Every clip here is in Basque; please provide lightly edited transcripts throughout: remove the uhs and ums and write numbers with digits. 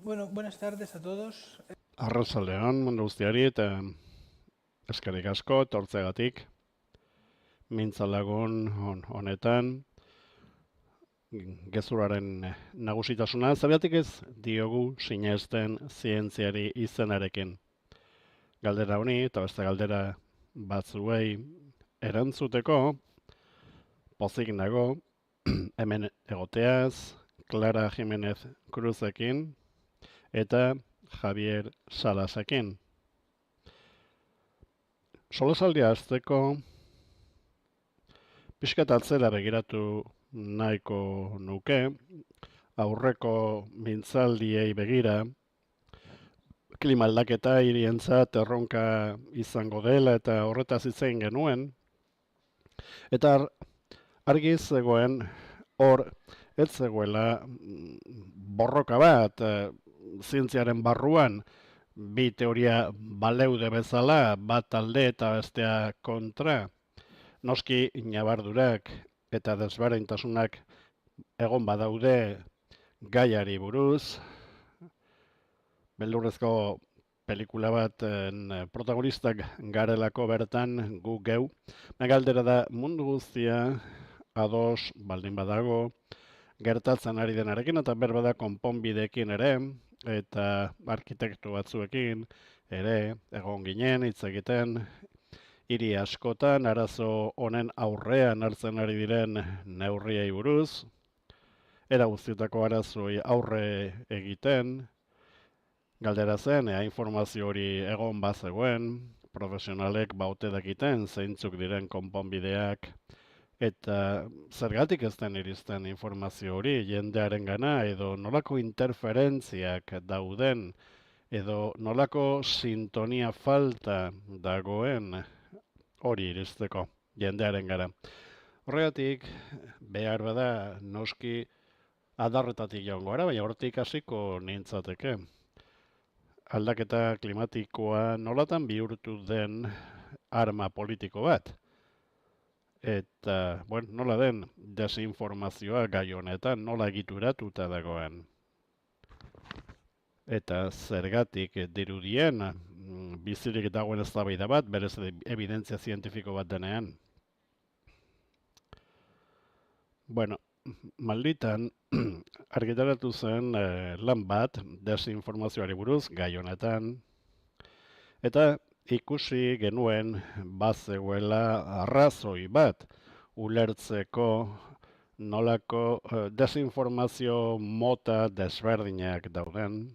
Bueno, buenas tardes a todos. Arratsaldeon mundu guztiari eta eskerrik asko etortzeagatik mintzalagun honetan gezurraren nagusitasuna zergatik ez diogu sinesten zientziari izenarekin. Galdera honi eta beste galdera batzuei erantzuteko pozik nago hemen egoteaz Clara Jimenez Cruzekin eta Javier Salasekin. Solasaldia hasteko pixkat atzera begiratu nahiko nuke, aurreko mintzaldiei begira, klima aldaketa hirientzat erronka izango dela eta horretaz hitz egin genuen, eta argi zegoen hor ez zegoela borroka bat zientziaren barruan, bi teoria baleude bezala, bat alde eta bestea kontra. Noski nabardurak eta desberdintasunak egon badaude gaiari buruz. Beldurrezko pelikula baten protagonistak garelako bertan gu geu. Galdera da mundu guztia ados baldin badago gertatzen ari denarekin eta berbada konponbideekin ere eta arkitektu batzuekin ere egon ginen hitz egiten hiri askotan arazo honen aurrean hartzen ari diren neurriei buruz, era guztietako arazoi aurre egiten, galdera zen, informazio hori egon bazegoen, profesionalek baute dakiten zeintzuk diren konponbideak, eta zergatik ez den iristen informazio hori jendearen gana, edo nolako interferentziak dauden, edo nolako sintonia falta dagoen hori iristeko jendearen gara. Horregatik, behar bada noski adarretatik joango gara, baina horretik hasiko nintzateke. Aldaketa klimatikoa nolatan bihurtu den arma politiko bat. Eta, nola den desinformazioa gai honetan nola egituratuta dagoen. Eta zergatik dirudien bizirik dagoen eztabaida bat, berez evidentzia zientifiko bat denean. Malditan argitaratu zen lan bat desinformazioari buruz gai honetan, eta ikusi genuen bazegoela arrazoi bat ulertzeko nolako desinformazio mota desberdinak dauden,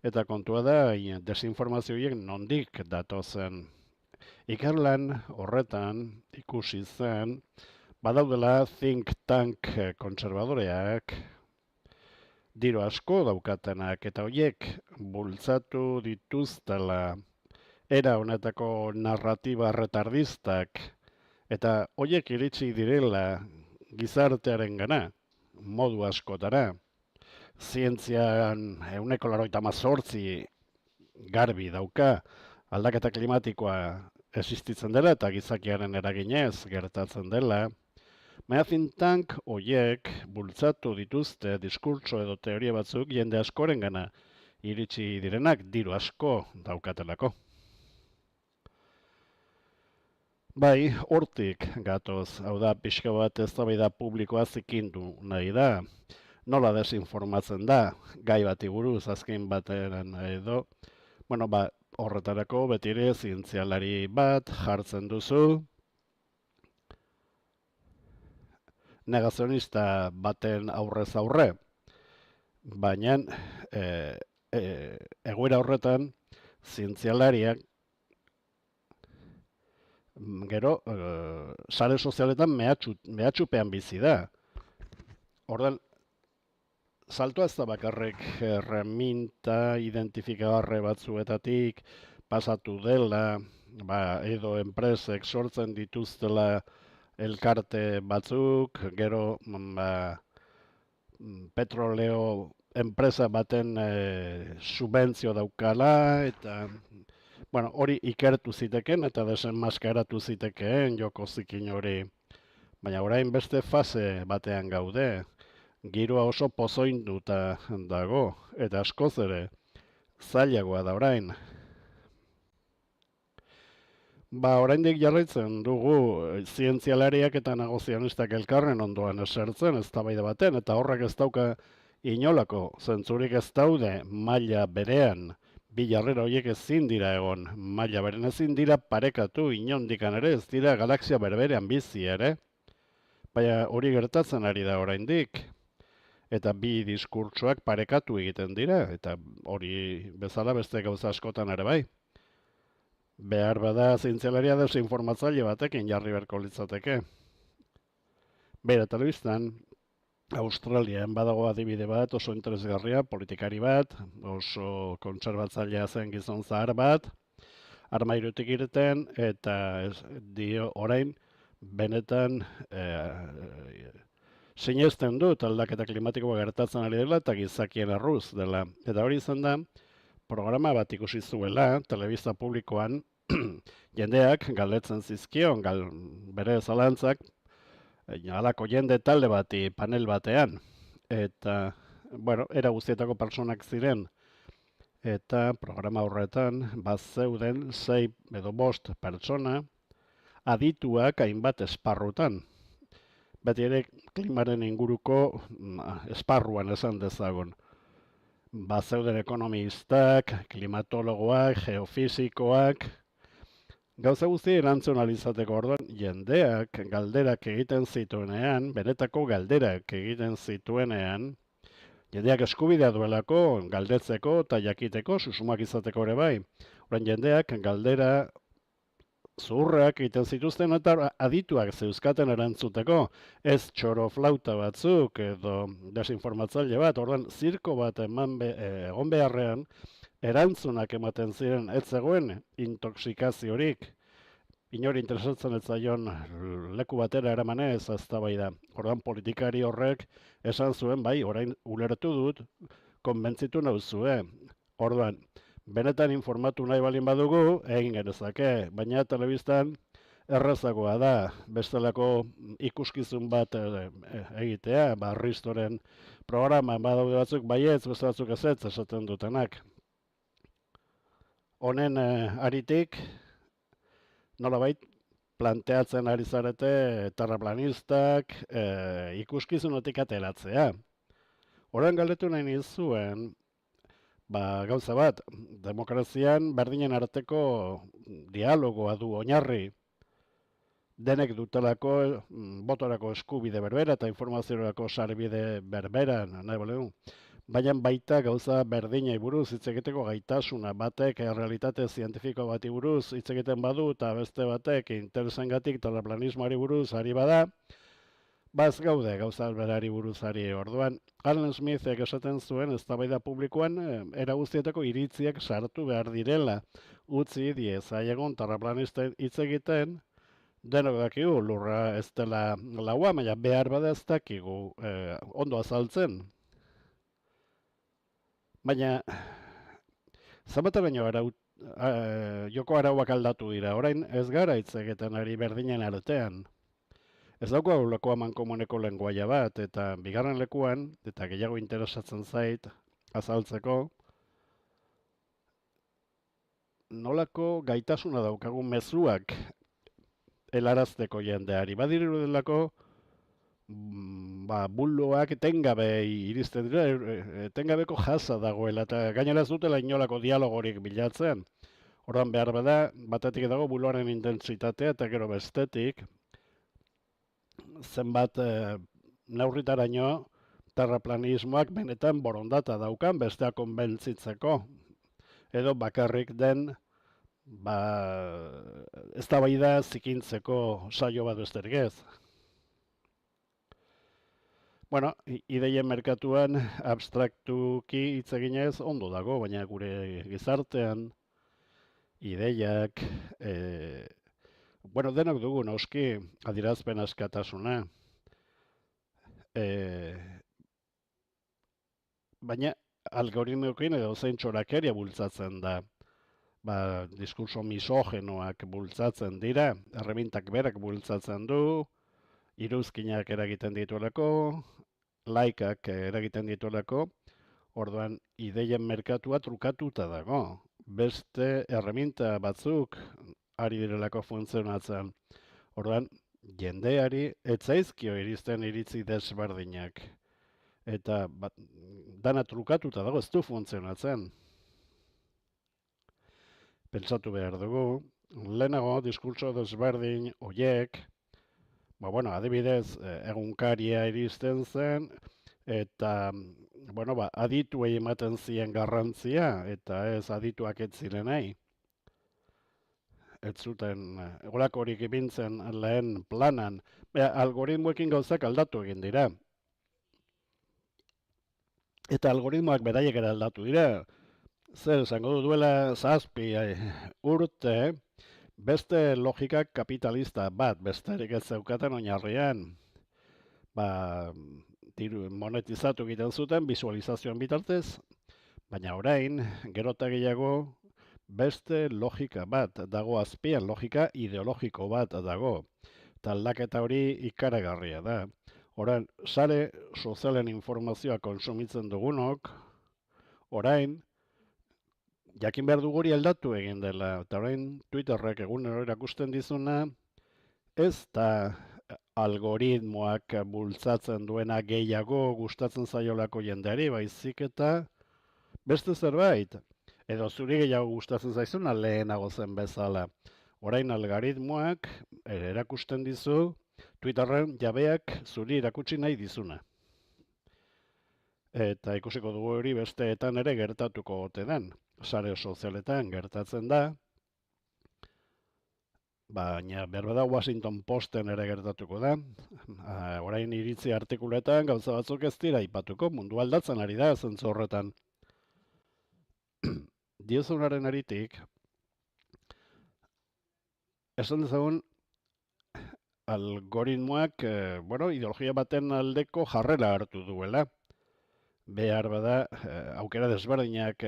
eta kontua da desinformazioiek nondik datozen. Ikerlan horretan ikusi zen badaudela think tank kontserbadoreak, diru asko daukatenak, eta horiek bultzatu dituztela era honetako narratiba retardistak, eta horiek iritsi direla gizartearen gana, modu askotara. Zientzian 98% garbi dauka aldaketa klimatikoa existitzen dela eta gizakiaren eraginez gertatzen dela. Baina think tank horiek bultzatu dituzte diskurtso edo teoria batzuk jende askoren gana iritsi direnak diru asko daukatelako. Bai, hortik gatoz, hau da, pixka bat eztabaida publikoa zikindu nahi da. Nola desinformatzen da, gai bati buruz azken batean edo. Horretarako betire zientzialari bat jartzen duzu, negazionista baten aurrez aurre, baina egoera horretan zientzialariak gero sare sozialetan mehatxupean bizi da. Ordan saltoa ez da bakarrik erreminta identifikagarre batzuetatik pasatu dela, edo enpresek sortzen dituztela elkarte batzuk, gero petroleo enpresa baten subentzio daukala, eta hori ikertu ziteken eta desenmaskaratu zitekeen joko zikin hori. Baina orain beste fase batean gaude. giroa oso pozoinduta dago, eta askoz ere zailagoa da orain. Oraindik jarraitzen dugu zientzialariak eta negozionistak elkarren ondoan esertzen eztabaida baten, eta horrek ez dauka inolako zentzurik, ez daude maila berean. Bi jarrera horiek ezin dira egon, maila berean ezin dira parekatu inondikan ere, ez dira galaxia berberean bizi ere. Baina hori gertatzen ari da oraindik, eta bi diskurtsoak parekatu egiten dira, eta hori bezala beste gauza askotan ere bai. Behar bada zientzialaria desinformatzaile batekin jarri beharko litzateke. Bera, telebistan, Australian badago adibide bat, oso interesgarria, politikari bat, oso kontserbatzailea zen gizon zahar bat, armairutik irten, eta dio orain, benetan sinesten dut aldaketa klimatikoa gertatzen ari dela eta gizakien arruz dela. Eta hori izan da, programa bat ikusi zuela, telebista publikoan, jendeak galdetzen zizkion, bere zalantzak, halako jende talde bati panel batean, eta, era guztietako personak ziren, eta programa horretan, bazeuden 6 edo 5 pertsona, adituak hainbat esparrutan. Beti ere klimaren inguruko esparruan esan dezagun. Bazeuden ekonomistak, klimatologoak, geofisikoak, gauza guzti erantzun alizateko orduan, jendeak galderak egiten zituenean, benetako galderak egiten zituenean, jendeak eskubidea duelako galdetzeko eta jakiteko, susumak izateko ere bai. Orain jendeak galdera zuhurrak egiten zituzten eta adituak zeuzkaten erantzuteko, ez txoro flauta batzuk edo desinformatzaile bat, orduan zirko bat egon beharrean, erantzunak ematen ziren ez zegoen intoxikaziorik, inori interesatzen ez zaion leku batera eramanez eztabaida. Orduan politikari horrek esan zuen, bai, orain ulertu dut, konbentzitu nauzue. Orduan, benetan informatu nahi balin badugu, egin genezake, baina telebistan errazagoa da, bestelako ikuskizun bat egitea, Ristoren programa badaude batzuk baietz, beste batzuk ezetz esaten dutenak. Honen aritik, nolabait, planteatzen ari zarete terraplanistak ikuskizunetik ateratzea. Orain galdetu nahi nizuen, gauza bat, demokrazian berdinen arteko dialogoa du oinarri, denek dutelako botorako eskubide berbera eta informaziorako sarbide berbera, nahi boleu. Baina baita gauza berdinei buruz hitz egiteko gaitasuna, batek realitate zientifiko bati buruz hitz egiten badu eta beste batek interesengatik terraplanismoari buruz ari bada, ez gaude gauza berari buruz ari. Orduan, Alan Smithek esaten zuen eztabaida publikoan era guztietako iritziak sartu behar direla, utzi diezaiegun terraplanisten hitz egiten, denok dakigu lurra ez dela laua, baina behar bada ez dakigu ondo azaltzen. Baina, zabateraino joko arauak aldatu dira, orain ez gara hitz egiten ari berdinen artean. Ez daukagu lekoa mankomuneko lenguaia bat, eta bigarren lekuan, eta gehiago interesatzen zait azaltzeko, nolako gaitasuna daukagu mezuak helarazteko jendeari. Badiru delako, bulloak etengabe iristen dira, etengabeko jasa dagoela, eta gainera ez dutela inolako dialogorik bilatzen. Orduan behar bada, batetik dago bulloaren intentsitatea, eta gero bestetik, zenbat neurritaraino terraplanismoak benetan borondata daukan bestea konbentzitzeko. Edo bakarrik den, eztabaida zikintzeko saio bat besterik ez. Bueno, ideien merkatuan abstraktuki hitz eginez ondo dago, baina gure gizartean ideiak, denok dugu noski adierazpen askatasuna. Baina algoritmoekin edo zein txorakeria bultzatzen da. Diskurso misogenoak bultzatzen dira, erremintak berak bultzatzen du, iruzkinak eragiten dituelako, laikak eragiten dituelako, orduan ideien merkatua trukatuta dago. Beste erreminta batzuk ari direlako funtzionatzen. Orduan, jendeari etzaizkio iristen iritzi desberdinak. Eta dana trukatuta dago, ez du funtzionatzen. Pentsatu behar dugu, lehenago diskurtso desberdin oiek, adibidez, egunkaria iristen zen, eta, adituei ematen zien garrantzia, eta ez adituak ez ziren nahi. Ez zuten, egolakorik ipintzen lehen planan, algoritmoekin gauzak aldatu egin dira. Eta algoritmoak beraiek ere aldatu dira. Zer, esango duela zazpi urte, beste logika kapitalista bat, besterik ez zeukaten oinarrian, monetizatu egiten zuten visualizazioan bitartez, baina orain, gero eta gehiago, beste logika bat dago azpian, logika ideologiko bat dago. Eta aldaketa hori ikaragarria da. Orain, sare sozialen informazioa konsumitzen dugunok, orain, jakin behar dugu hori aldatu egin dela. Eta orain, Twitterrek egunero erakusten dizuna, ez da algoritmoak bultzatzen duena gehiago gustatzen zaiolako jendeari, baizik eta beste zerbait. Edo zuri gehiago gustatzen zaizuna lehenago zen bezala. Orain algoritmoak erakusten dizu, Twitterren jabeak zuri erakutsi nahi dizuna. Eta ikusiko dugu hori besteetan ere gertatuko ote den. Sare sozialetan gertatzen da, baina berbada Washington Posten ere gertatuko da. Orain iritzi artikuletan gauza batzuk ez dira aipatuko, mundu aldatzen ari da zentzu horretan. Diozunaren aritik, esan dezagun, algoritmoak, ideologia baten aldeko jarrera hartu duela. Behar bada, aukera desberdinak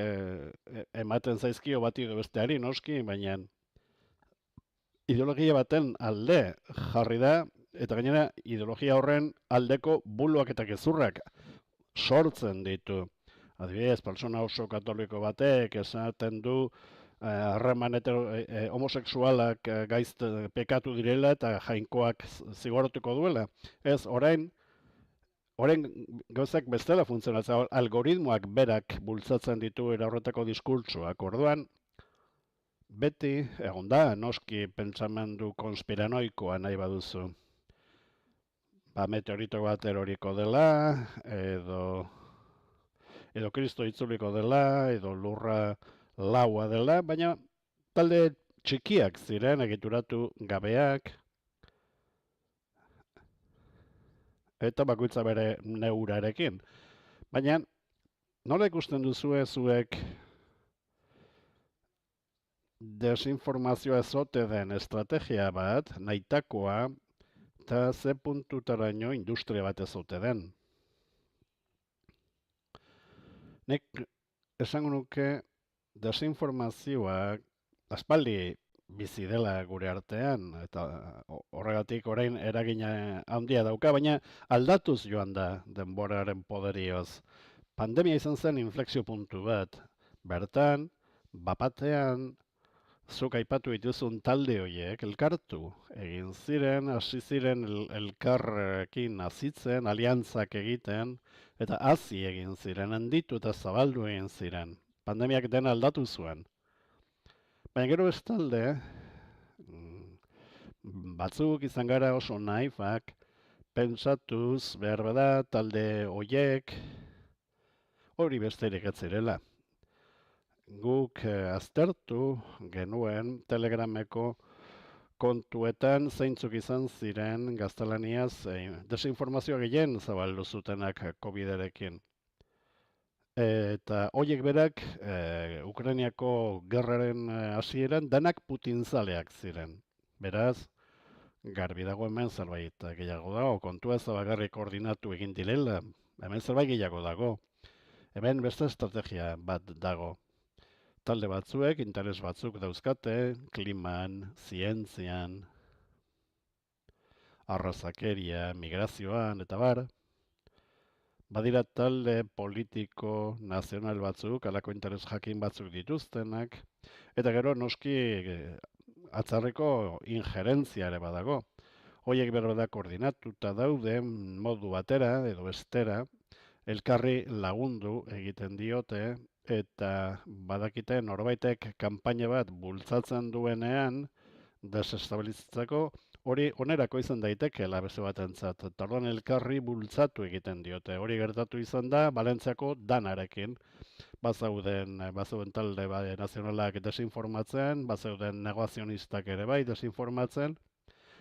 ematen zaizkio bati edo besteari noski, baina ideologia baten alde jarri da, eta gainera ideologia horren aldeko buloak eta gezurrak sortzen ditu. Adibidez, pertsona oso katoliko batek esaten du harreman homosexualak pekatu direla eta jainkoak zigortuko duela. Ez, orain gauzak bestela funtzionatzen, algoritmoak berak bultzatzen ditu era horretako diskurtsoak. Orduan, beti egon da, noski pentsamendu konspiranoikoa nahi baduzu. Meteorito bat eroriko dela, edo Kristo itzuliko dela, edo lurra laua dela, baina talde txikiak ziren, egituratu gabeak, eta bakoitza bere neurarekin. Baina, nola ikusten duzue zuek desinformazioa ezote den estrategia bat, nahitakoa, eta ze puntutaraino industria bat ezote den. Nik esango nuke desinformazioa aspaldi bizi dela gure artean, eta horregatik orain eragina handia dauka, baina aldatuz joan da denboraren poderioz. Pandemia izan zen inflexio puntu bat. Bertan, bapatean, zuk aipatu dituzun talde horiek elkartu egin ziren, hasi ziren elkarrekin azitzen, aliantzak egiten, eta hazi egin ziren, handitu eta zabaldu egin ziren. Pandemiak dena aldatu zuen. Baina gero bestalde, batzuk izan gara oso naifak, pentsatuz behar bada talde horiek hori besterik ez zirela. Guk aztertu genuen Telegrameko kontuetan zeintzuk izan ziren gaztelaniaz desinformazioa gehien zabaldu zutenak COVID-erekin. Eta horiek berak Ukrainiako gerraren hasieran danak Putinzaleak ziren. Beraz, garbi dago hemen zerbait gehiago dago, kontua ez da bakarrik koordinatu egin direla, hemen zerbait gehiago dago. Hemen beste estrategia bat dago. Talde batzuek, interes batzuk dauzkate, kliman, zientzian, arrazakeria, migrazioan, eta bar. Badira talde politiko nazional batzuk, halako interes jakin batzuk dituztenak, eta gero noski atzarreko injerentzia ere badago. Hoiek berbada koordinatuta dauden modu batera edo bestera, elkarri lagundu egiten diote, eta badakite norbaitek kanpaina bat bultzatzen duenean, desestabilizatzeko, hori onerako izan daitekeela beste batentzat. Eta orduan elkarri bultzatu egiten diote. Hori gertatu izan da Valentziako danarekin. Bazeuden talde nazionalak desinformatzen, bazeuden negazionistak ere bai desinformatzen,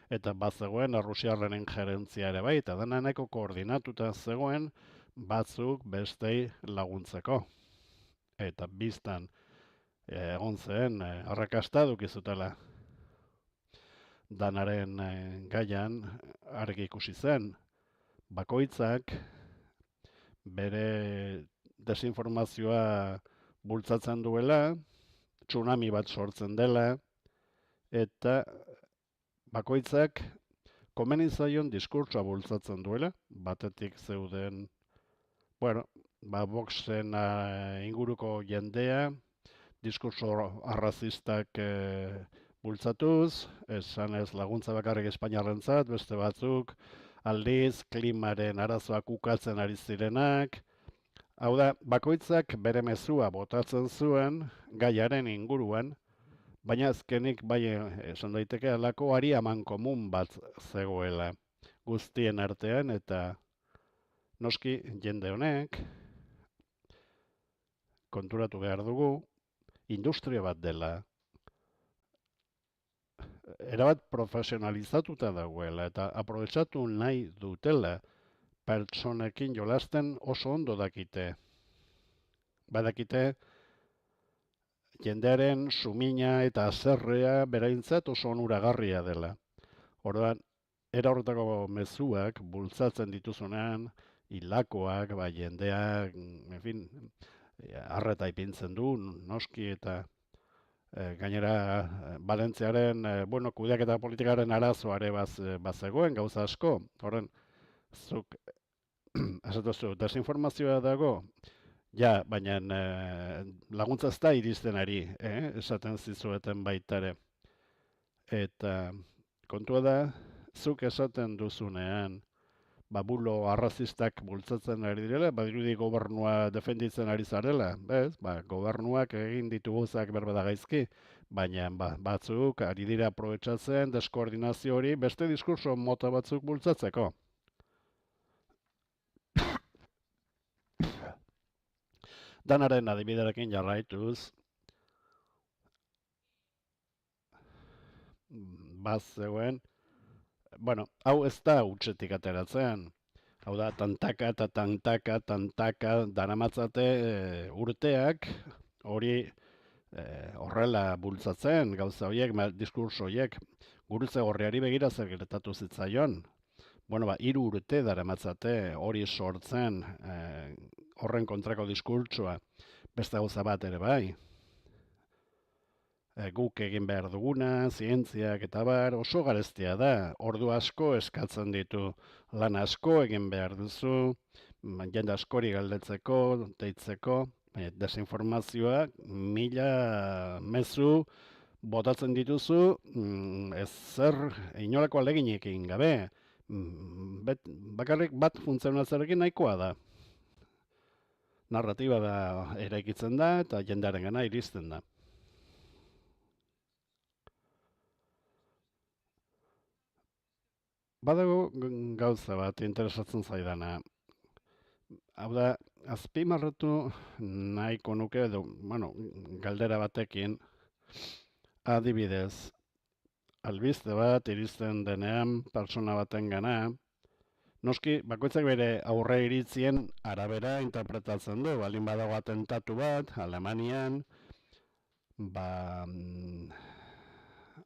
eta bazegoen Errusiarren injerentzia ere bai, eta dena nahiko koordinatuta zegoen batzuk bestei laguntzeko. Eta biztan egon zen arrakasta dukizutela. Danaren gaian argi ikusi zen, bakoitzak bere desinformazioa bultzatzen duela, tsunami bat sortzen dela, eta bakoitzak komeni zaion diskurtsoa bultzatzen duela, batetik zeuden, Voxen inguruko jendea, diskurso arrazistak bultzatuz, esan ez laguntza bakarrik Espainiarrentzat, beste batzuk, aldiz, klimaren arazoak ukatzen ari zirenak. Hau da, bakoitzak bere mezua botatzen zuen gaiaren inguruan, baina azkenik bai esan daiteke halako ari aman komun bat zegoela guztien artean, eta noski jende honek konturatu behar dugu industria bat dela, erabat profesionalizatuta dagoela eta aprobetxatu nahi dutela pertsonekin jolasten oso ondo dakite. Badakite jendearen sumina eta azerrea beraintzat oso onuragarria dela. Orduan, era horretako mezuak bultzatzen dituzunean, hilakoak, jendeak, arreta ipintzen du, noski eta gainera Valentziaren kudeaketa politikaren arazoare bazegoen gauza asko. Horren, zuk esatuzu, desinformazioa dago, ja, baina laguntza ez da iristen ari, esaten zizueten baitare. Eta kontua da, zuk esaten duzunean, bulo arrazistak bultzatzen ari direla, badirudi gobernua defenditzen ari zarela, bez? Gobernuak egin ditu gozak berbada gaizki, baina batzuk ari dira aprobetxatzen deskoordinazio hori beste diskurso mota batzuk bultzatzeko. Danaren adibiderekin jarraituz, zegoen, hau ez da hutsetik ateratzen. Hau da, tantaka eta tantaka daramatzate urteak hori horrela bultzatzen, gauza horiek, diskurso horiek, gurutze gorriari begira zer gertatu zitzaion. 3 urte daramatzate hori sortzen horren kontrako diskurtsoa, beste gauza bat ere bai. Guk egin behar duguna, zientziak eta oso garestia da. Ordu asko eskatzen ditu, lan asko egin behar duzu, jende askori galdetzeko, deitzeko, desinformazioa, 1000 mezu botatzen dituzu, inolako aleginik egin gabe. Bakarrik bat funtzionatzearekin nahikoa da. Narratiba da eraikitzen da eta jendearen gana iristen da. Badago gauza bat interesatzen zaidana. Hau da, azpimarratu nahiko nuke edo, galdera batekin, adibidez, albiste bat iristen denean pertsona baten gana, noski, bakoitzak bere aurre iritzien arabera interpretatzen du, baldin badago atentatu bat, Alemanian,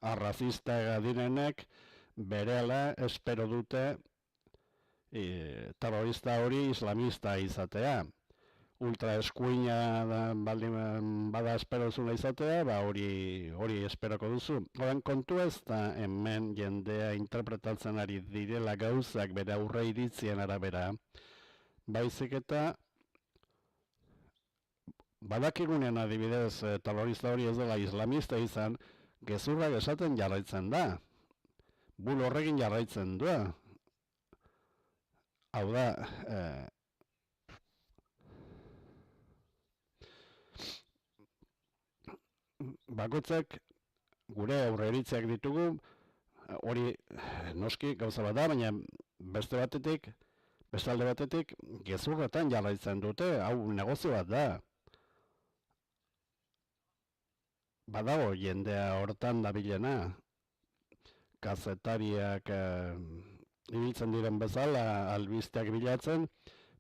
arrazista direnek, berehala espero dute terrorista hori islamista izatea. Ultra eskuina baldin bada espero zula izatea, hori esperoko duzu. Horren kontu ez da hemen jendea interpretatzen ari direla gauzak bere aurre iritzien arabera, baizik eta badakigunean adibidez terrorista hori ez dela islamista izan, gezurrak esaten jarraitzen da. Bulo horrekin jarraitzen du. Hau da, bakoitzak gure aurreiritziak ditugu, hori noski gauza bat da, baina beste alde batetik, gezurretan jarraitzen dute, hau negozio bat da. Badago jendea hortan dabilena, kazetariak ibiltzen diren bezala, albisteak bilatzen,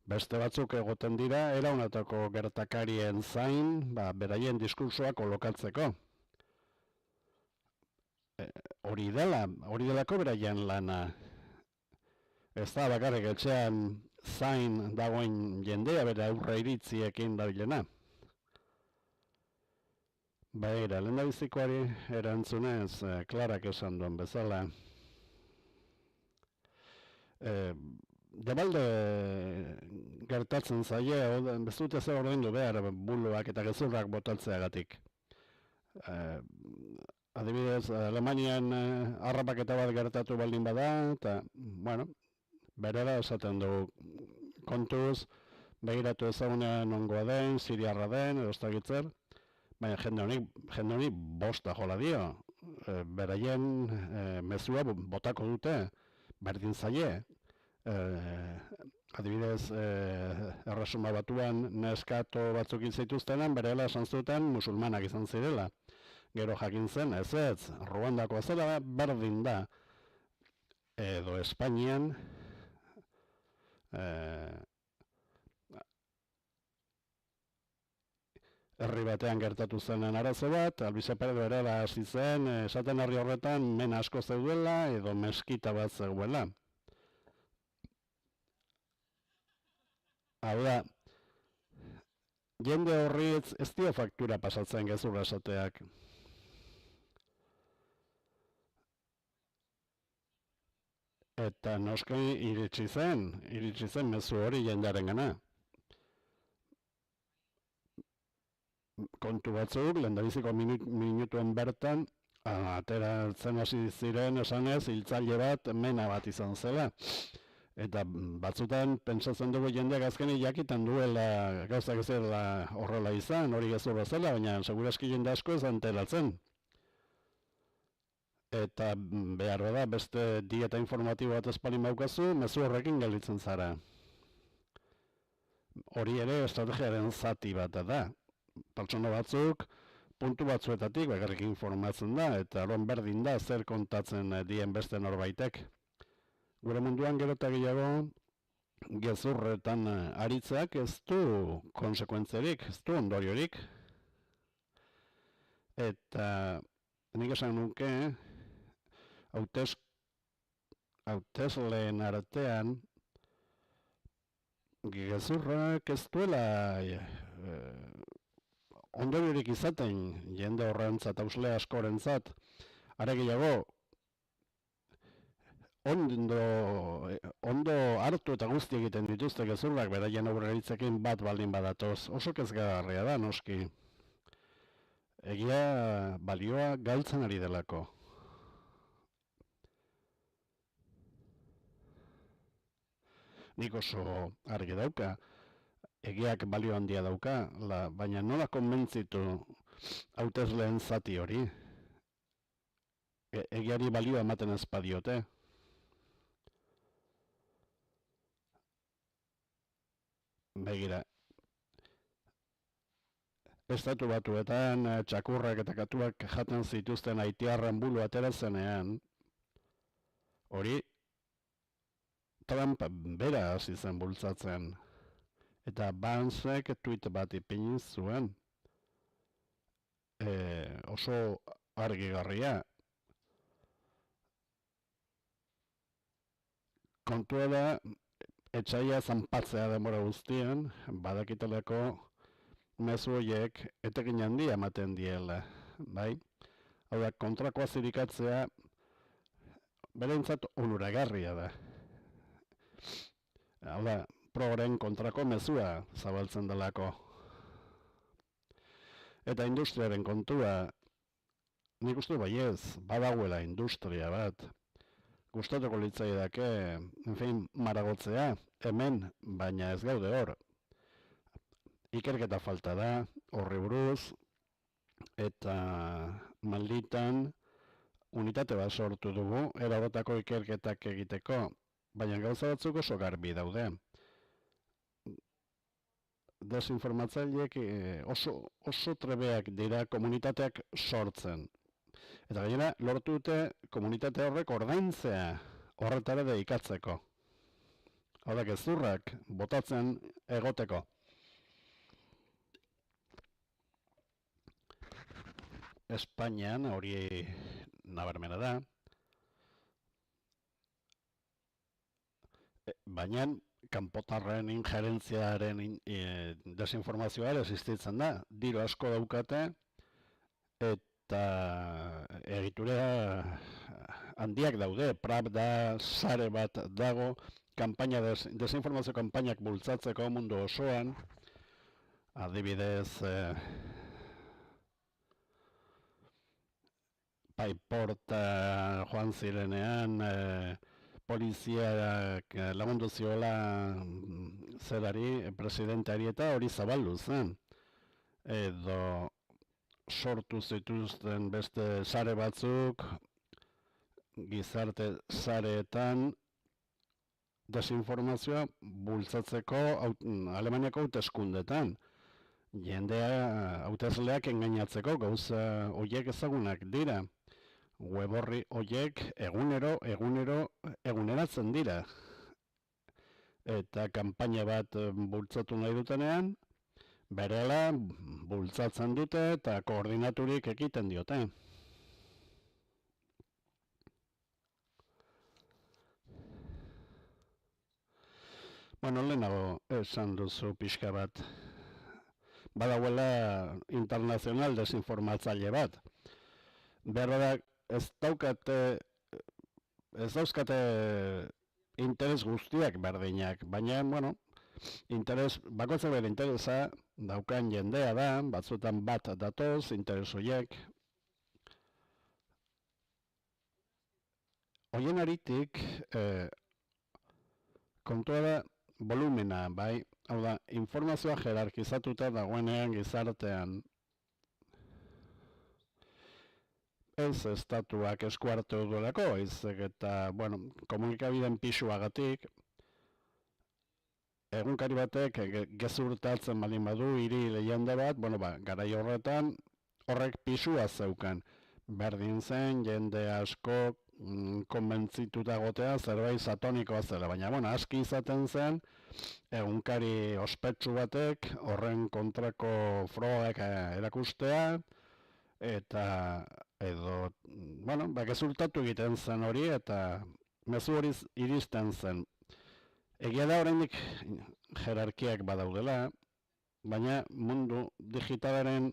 beste batzuk egoten dira, era honetako gertakarien zain, beraien diskursoa kolokatzeko. Hori delako beraien lana. Ez da bakarrik etxean zain dagoen jendea bere aurre iritziekin dabilena. Baira, lehendabizikoari erantzunez, Klarak esan duen bezala. Debalde gertatzen zaie, bezute zer ordaindu behar buloak eta gezurrak botatzeagatik. Adibidez, Alemanian harrapaketa bat gertatu baldin bada, eta, bueno, berera esaten dugu kontuz, begiratu ezagunean ongoa den, siriarra den, edo ez dakitzer, baina jende honi bosta jola dio. Beraien mezua botako dute, berdin zaie. Adibidez, Erresuma Batuan neskato batzuk zituztenan, berela esan zuten musulmanak izan zirela. Gero jakin zen, ez, Ruandako zela berdin da. Edo Espainian, herri batean gertatu zenen arazo bat, Albise Perez berela hasi zen, esaten herri horretan men asko zeudela edo meskita bat zegoela. Hau da, jende horri ez dio faktura pasatzen gezurra esateak. Eta noski iritsi zen mezu hori jendearen gana. Kontu batzuk, lehendabiziko minutuen bertan, ateratzen hasi ziren esanez, hiltzaile bat, mena bat izan zela. Eta batzutan, pentsatzen dugu jendeak azkenik jakiten duela gauzak ez dela horrela izan, hori gezurra zela, baina seguraski jende asko ez enteratzen. Eta behar da, beste dieta informatibo bat espalin baukazu, mezu horrekin gelditzen zara. Hori ere estrategiaren zati bat da. Pertsona batzuk, puntu batzuetatik bakarrik informatzen da, eta horon berdin da zer kontatzen dien beste norbaitek. Gure munduan gero eta gehiago gezurretan aritzeak ez du konsekuentzerik, ez du ondoriorik. Eta nik esan nuke, hautesleen artean gezurrak ez duela ondoriorik izaten jende horrentzat, hausle askorentzat, are gehiago ondo hartu eta guzti egiten dituzte gezurrak beraien aurreritzekin bat baldin badatoz. Oso kezkagarria da, noski. Egia balioa galtzen ari delako. Nik oso argi dauka, egiak balio handia dauka, baina nola konbentzitu hautesleen zati hori? Egiari balioa ematen ez badiote. Begira, Estatu Batuetan txakurrak eta katuak jaten zituzten haitiarren bulu aterazenean, hori Trump bera hasi zen bultzatzen. Eta Barnesek tweet bat ipini zuen. Oso argigarria. Kontua da, etxaia zanpatzea denbora guztian, badakiteleko mezu horiek etekin handia ematen diela, bai? Hau da, kontrakoa zirikatzea berentzat onuragarria da. Hau da, proren kontrako mezua zabaltzen delako. Eta industriaren kontua, nik uste baiez, badagoela industria bat. Gustatuko litzaidake, maragotzea, hemen, baina ez gaude hor. Ikerketa falta da, horri buruz, eta Malditan unitate bat sortu dugu, era horretako ikerketak egiteko, baina gauza batzuk oso garbi daude. Desinformatzaileek oso trebeak dira komunitateak sortzen. Eta gainera, lortu dute komunitate horrek ordaintzea horretara dedikatzeko. Hau da, gezurrak botatzen egoteko. Espainian hori nabarmena da. Baina kanpotarren injerentziaren desinformazioa ere existitzen da. Diru asko daukate eta egitura handiak daude. Pravda sare bat dago, desinformazio kanpainak bultzatzeko mundu osoan. Adibidez, Paiporta joan zirenean, poliziak lagundu ziola zerari, presidenteari eta hori zabaldu zen. Edo sortu zituzten beste sare batzuk, gizarte sareetan, desinformazioa bultzatzeko Alemaniako hauteskundetan. Jendea hautesleak engainatzeko gauza horiek ezagunak dira. Web horri horiek eguneratzen dira. Eta kanpaina bat bultzatu nahi dutenean, berehala bultzatzen dute eta koordinaturik ekiten diote. Bueno, lehenago esan duzu pixka bat. Badagoela internazional desinformatzaile bat. Berra da, ez dauzkate interes guztiak berdinak, baina, bueno, bakoitzak bere interesa daukan jendea da, batzutan bat datoz, interes horiek. Horien aritik, kontua da, volumena, bai, hau da, informazioa jerarkizatuta dagoenean gizartean, ez estatuak eskuartu duelako, eta, bueno, komunikabideen pisuagatik, egunkari batek gezurtatzen baldin badu hiri lehende bat, bueno, garai horretan horrek pisua zeukan. Berdin zen, jende asko konbentzituta gotea zerbait satonikoa zela, baina, bueno, aski izaten zen, egunkari ospetsu batek horren kontrako frogak erakustea, eta edo, bueno, gezurtatu egiten zen hori eta mezu hori iristen zen. Egia da oraindik jerarkiak badaudela, baina mundu digitalaren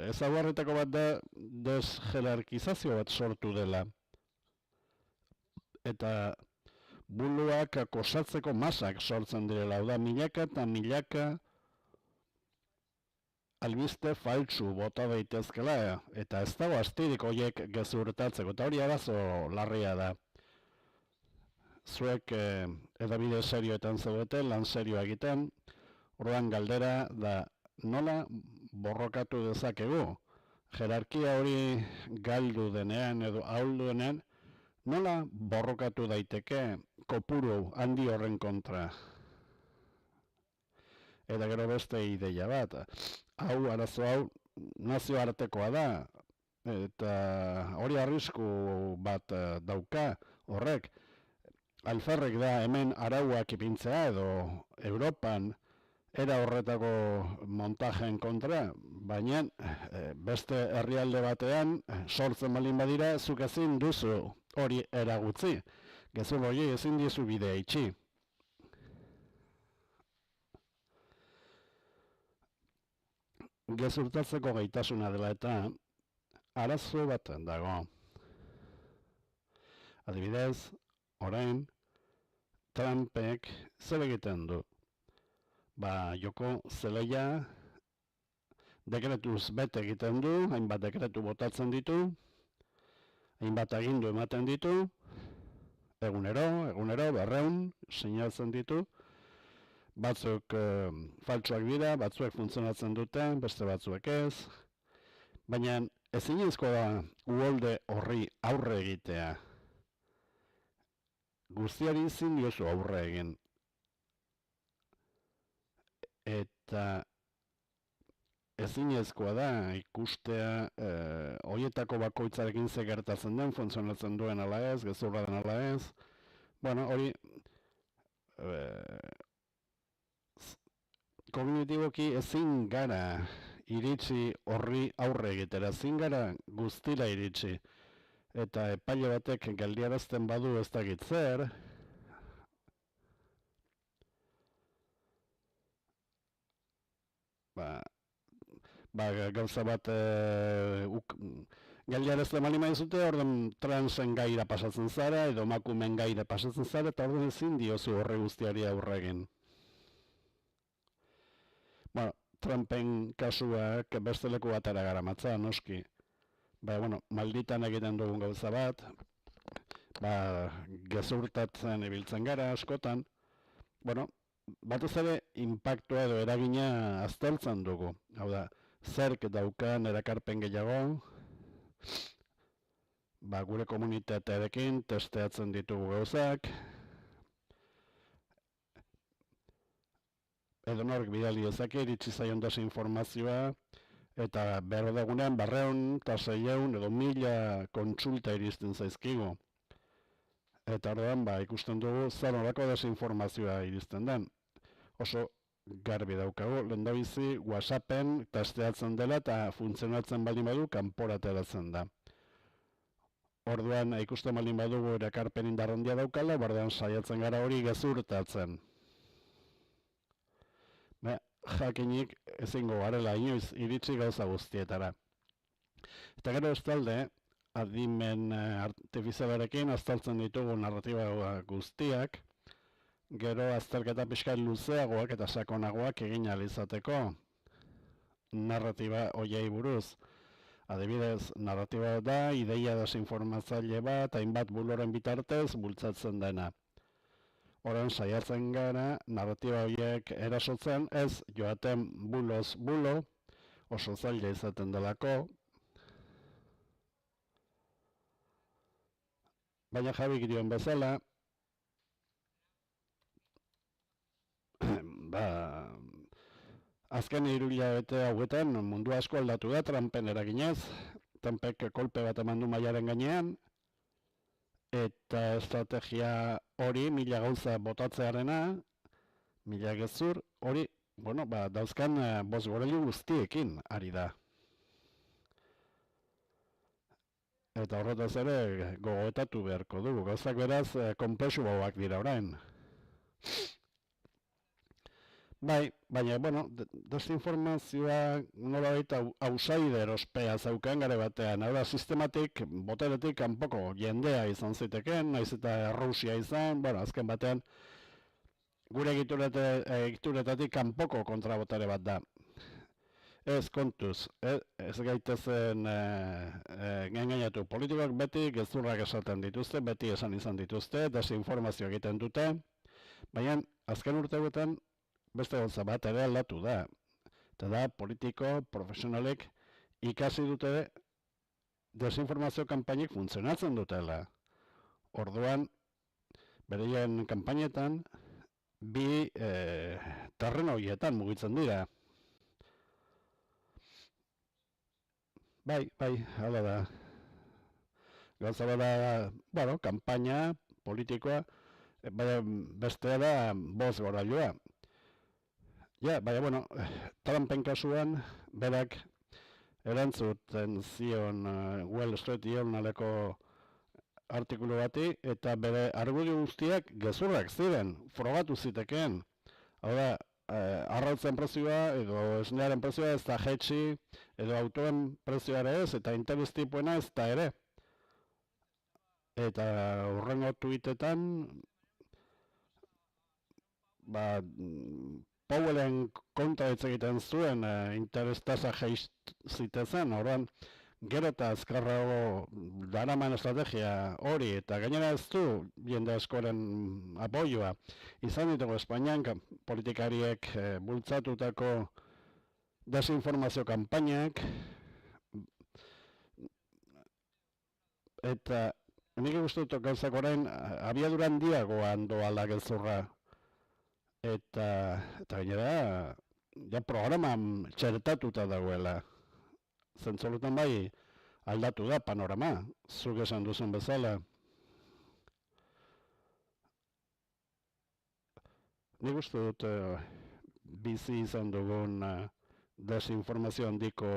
ezaugarrietako bat da desjerarkizazio bat sortu dela. Eta buluak akosatzeko masak sortzen direla, hau da, milaka eta milaka albiste faltsu bota daitezkela, eta ez dago astirik horiek gezurtatzeko, eta hori arazo larria da. Zuek edabide serioetan zaudete, lan serioa egiten, orduan galdera da nola borrokatu dezakegu. Jerarkia hori galdu denean edo ahuldu denean, nola borrokatu daiteke kopuru handi horren kontra. Eta gero beste ideia bat, arazo hau nazioartekoa da, eta hori arrisku bat dauka horrek. Alferrek da hemen arauak ipintzea edo Europan era horretako montajen kontra, baina beste herrialde batean sortzen baldin badira zuk ezin duzu hori eragutzi. Gezur hori ezin dizu bidea itxi. Gezurtatzeko gaitasuna dela eta arazo bat dago. Adibidez, orain, Trumpek zer egiten du. joko zelaia dekretuz bete egiten du, hainbat dekretu botatzen ditu, hainbat agindu ematen ditu, egunero, 200 sinatzen ditu, batzuk faltsuak dira, batzuek funtzionatzen dute, beste batzuek ez, baina ezinezkoa da uholde horri aurre egitea. Guztiari ezin diozu aurre egin. Eta ezinezkoa da ikustea horietako bakoitzarekin ze gertatzen den, funtzionatzen duen ala ez, gezurra den ala ez. Bueno, hori kognitiboki ezin gara iritsi horri aurre egitera, ezin gara guztira iritsi. Eta epaile batek geldiarazten badu ez dakit zer, gauza bat geldiarazten bali maizute, orduan transen gaira pasatzen zara, edo emakumeen gaira pasatzen zara, eta orduan ezin diozu horre guztiari aurre egin. Bueno, Trumpen kasuak beste leku batera garamatza, noski. Malditan egiten dugun gauza bat, gezurtatzen ibiltzen gara askotan, batez ere inpaktua edo eragina aztertzen dugu. Hau da, zerk daukan erakarpen gehiago, gure komunitatearekin testeatzen ditugu gauzak, edo nork bidali dezake iritsi zaion desinformazioa, eta behar dagunean 200 eta 600 edo 1000 kontsulta iristen zaizkigu. Eta orduan ikusten dugu zer nolako desinformazioa iristen den. Oso garbi daukagu, lehendabizi WhatsAppen testeatzen dela eta funtzionatzen baldin badu kanpora ateratzen da. Orduan ikusten baldin badugu erakarpen indar handia daukala, orduan saiatzen gara hori gezurtatzen. Jakinik ezingo garela inoiz iritsi gauza guztietara. Eta gero bestalde, adimen artifizialarekin aztertzen ditugu narratiba guztiak, gero azterketa pixka luzeagoak eta sakonagoak egin ahal izateko narratiba horiei buruz. Adibidez, narratiba da, ideia desinformatzaile bat, hainbat buloren bitartez bultzatzen dena. Horan saiatzen gara, narratiba horiek erasotzen, ez joaten buloz bulo, oso zaila izaten delako. Baina Jabik dioen bezala, azken 3 hilabete hauetan mundu asko aldatu da Trumpen eraginez, Trumpek kolpe bat eman du mailaren gainean, eta estrategia hori 1000 gauza botatzearena, 1000 gezur, hori, dauzkan bozgorailu guztiekin ari da. Eta horretaz ere gogoetatu beharko dugu, gauzak beraz konplexuagoak dira orain. Baina, desinformazioa nolabait outsider ospea zaukan gare batean. Hau da, sistematik, boteretik kanpoko jendea izan ziteken, naiz eta Rusia izan, azken batean, gure egituretatik kanpoko kontrabotare bat da. Ez kontuz, ez gaitezen engainatu. Politikoak beti gezurrak esaten dituzte, beti esan izan dituzte, desinformazio egiten dute, baina azken urteetan beste gauza bat ere aldatu da. Eta da, politiko, profesionalek ikasi dute desinformazio kanpainik funtzionatzen dutela. Orduan, bereien kanpainetan, bi terreno horietan mugitzen dira. Bai, hala da. Gauza bada, kanpaina, politikoa, bestea da boz gorailua. Baina, Trumpen kasuan, berak erantzuten zion Wall Street Journaleko artikulu bati, eta bere argudio guztiak gezurrak ziren, frogatu zitekeen. Hau da, arrautzen prezioa, edo esnearen prezioa ez da jetxi, edo autoen prezioa ez, eta interestipuena ez da ere. Eta hurrengo tuitetan, Powellen kontra hitz egiten zuen, interestasa jaist zitezen, orduan, gero eta azkarrago daraman estrategia hori, eta gainera ez du jende askoren apoioa. Izan ditugu Espainian politikariek bultzatutako desinformazio kanpainak, eta nik uste dut gauzak orain abiadura handiagoan doala gezurra. Eta gainera, ja programan txertatuta dagoela. Zentzolutan bai, aldatu da panorama, zuk esan duzen bezala. Nik uste dut bizi izan dugun desinformazio handiko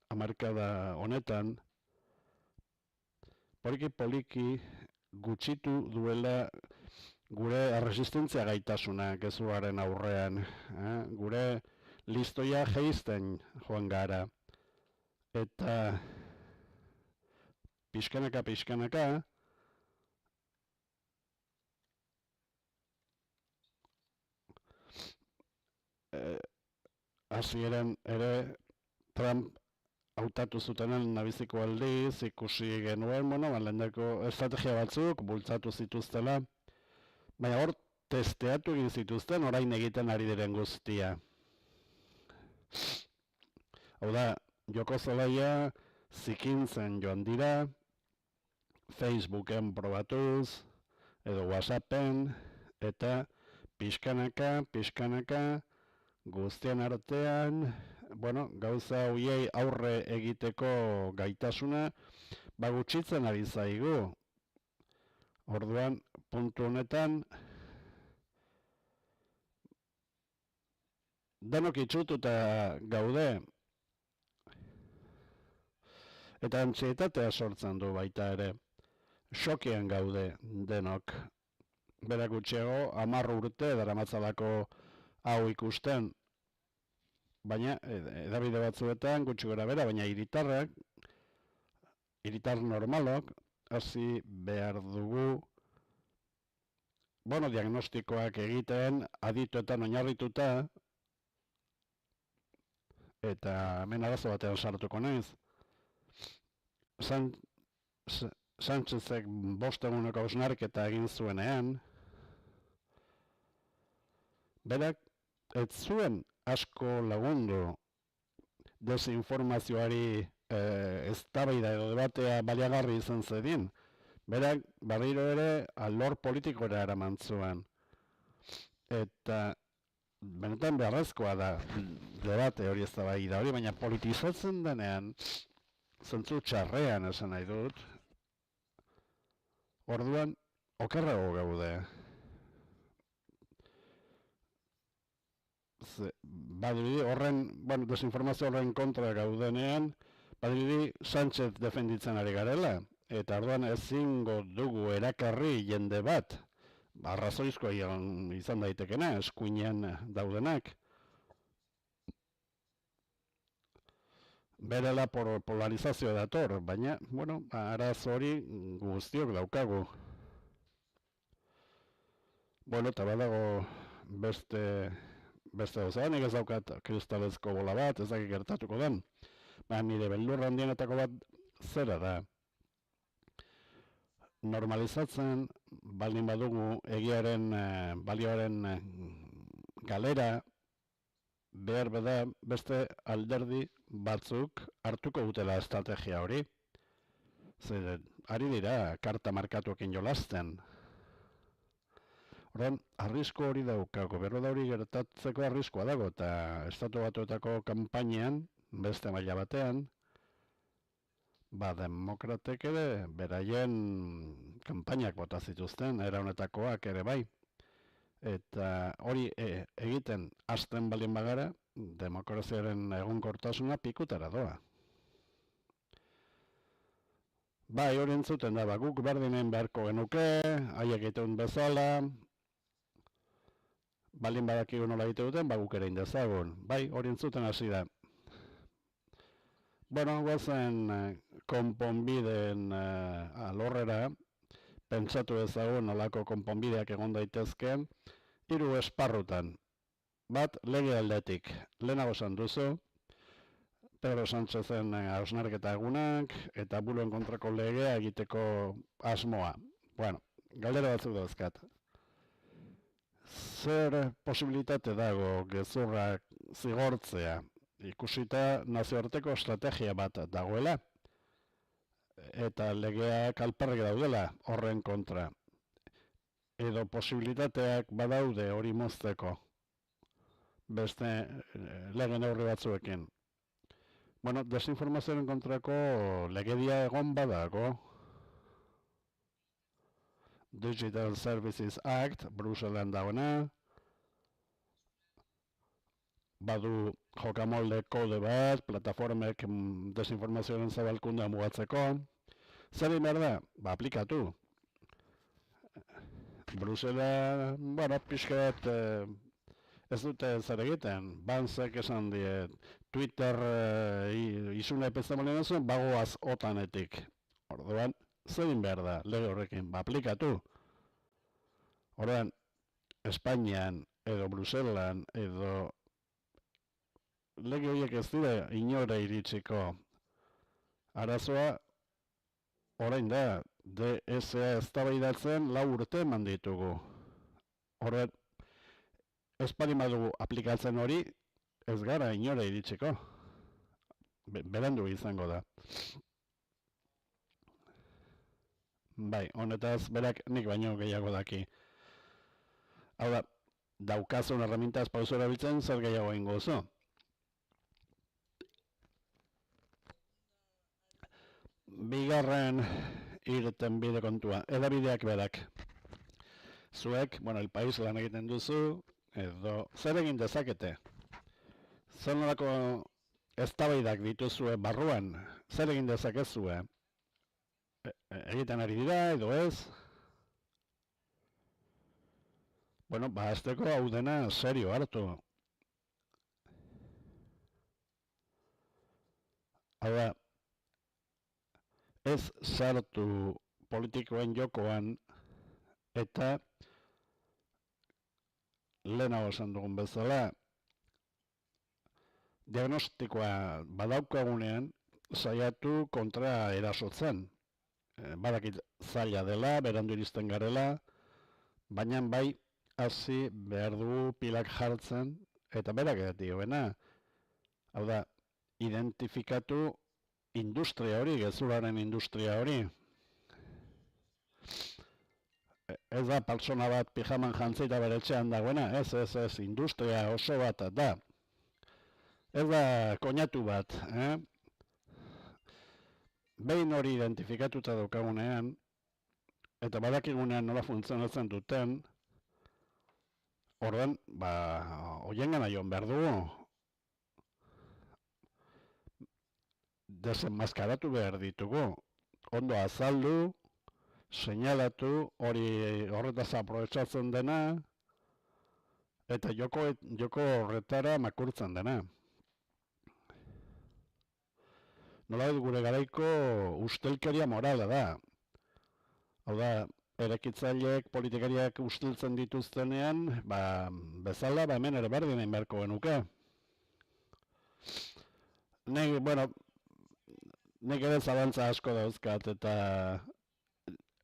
hamarkada honetan, poliki gutxitu duela gure resistentzia gaitasuna gezurraren aurrean, gure listoia jeisten joan gara. Eta pixkanaka, hasieran ere Trump hautatu zutenen nabiziko aldiz, ikusi genuen, lehendako estrategia batzuk bultzatu zituztela, baina hor testeatu egin zituzten orain egiten ari diren guztia. Hau da, joko zelaia zikintzen joan dira, Facebooken probatuz, edo WhatsAppen, eta pixkanaka, guztien artean, gauza hoiei aurre egiteko gaitasuna, gutxitzen ari zaigu. Orduan, puntu honetan, denok itxututa gaude, eta antsietatea sortzen du baita ere. Xokean gaude denok. Bera gutxiago, 10 urte daramatzalako hau ikusten. Baina, edabide batzuetan gutxi gora bera, baina hiritar normalok, hasi behar dugu, diagnostikoak egiten, adituetan oinarrituta, eta hemen arazo batean sartuko naiz. Sánchezek 5 eguneko hausnarketa egin zuenean, berak ez zuen asko lagundu desinformazioari eztabaida edo debatea baliagarri izan zedin. Berak berriro ere alor politikora eraman zuen. Eta benetan beharrezkoa da debate hori eztabaida hori, baina politizatzen denean zentzu txarrean esan nahi dut. Orduan, okerrago gaude. Badirudi desinformazio horren kontra gaudenean, badirudi Sánchez defenditzen ari garela, eta orduan ezingo dugu erakarri jende bat, arrazoizkoa izan daitekena, eskuinean daudenak. Berela polarizazioa dator, baina, arazo hori guztiok daukagu. Eta badago beste gauza, nik ez daukat kristalezko bola bat, ez dakik gertatuko den. Nire beldurra handienetako bat zera da. Normalizatzen baldin badugu egiaren balioaren galera, behar bada beste alderdi batzuk hartuko dutela estrategia hori. Zer, ari dira karta markatuekin jolasten. Horren, arrisko hori daukago, berro da hori gertatzeko arriskoa dago, eta Estatu Batuetako kanpainean, beste maila batean, demokratek ere beraien kanpainak bota zituzten, era honetakoak ere bai. Eta hori egiten hasten baldin bagara, demokraziaren egonkortasuna pikutara doa. Bai, hori entzuten da, guk berdinen beharko genuke, haiek egiten bezala, baldin badakigu nola egite duten, guk ere indezagun. Bai, hori entzuten hasi da. Guazen konponbideen alorrera, pentsatu ezagun nolako konponbideak egon daitezkeen, 3 esparrutan. Bat, lege aldetik. Lehenago esan duzu, Pedro Sánchezen hausnarketa egunak eta buloen kontrako legea egiteko asmoa. Bueno, galdera batzuk dauzkat. Zer posibilitate dago gezurrak zigortzea, ikusita nazioarteko estrategia bat dagoela, eta legeak alperrik daudela horren kontra. Edo posibilitateak badaude hori mozteko beste lege neurri batzuekin. Bueno, desinformazioaren kontrako legedia egon badago. Digital Services Act, Bruselan dagoena, badu jokamolde kode bat, plataformek desinformazioaren zabalkundea mugatzeko. Zer egin behar da? Ba, aplikatu. Brusela, bueno, pixka bat ez dute zer egiten. Banzek esan die, Twitter izuna epiztamolean zuen, bagoaz otanetik. Orduan, zer egin behar da, lege horrekin? Ba, aplikatu. Orduan, Espainian edo Bruselan edo lege horiek ez dira inora iritsiko. Arazoa, orain da, DSA eztabaidatzen 4 urte eman ditugu. Orduan, ez baldin badugu aplikatzen hori, ez gara inora iritsiko. Berandu izango da. Bai, honetaz berak nik baino gehiago daki. Hau da, daukazun herramientaz pauzu erabiltzen zer gehiago egingo zu. Bigarren irten bide kontua, edabideak berak. Zuek, bueno, El País lan egiten duzu, edo zer egin dezakete. Zer nolako eztabaidak dituzue barruan, zer egin dezakezue. Egiten ari dira, edo ez. Bueno, ba, azteko hau dena serio hartu. Hau da, ez sartu politikoen jokoan eta lehenago esan dugun bezala diagnostikoa badaukagunean saiatu kontra erasotzen. Badakit zaila dela, berandu iristen garela, baina bai hasi behar dugu pilak jartzen eta berak dioena. Hau da, identifikatu industria hori, gezurraren industria hori. Ez da pertsona bat pijaman jantzita bere etxean dagoena, ez, industria oso bat da. Ez da koñatu bat, Behin hori identifikatuta daukagunean, eta badakigunean nola funtzionatzen duten, orduan, ba, horien gana joan behar dugu. Desenmaskaratu behar ditugu, ondo azaldu, seinalatu, hori horretaz aprobetxatzen dena, eta joko horretara makurtzen dena. Nolabait gure garaiko ustelkeria morala da. Hau da, erakitzaileek, politikariak usteltzen dituztenean, ba, bezala, ba, hemen ere berdin egin beharko genuke. Nik ere zalantza asko dauzkat, eta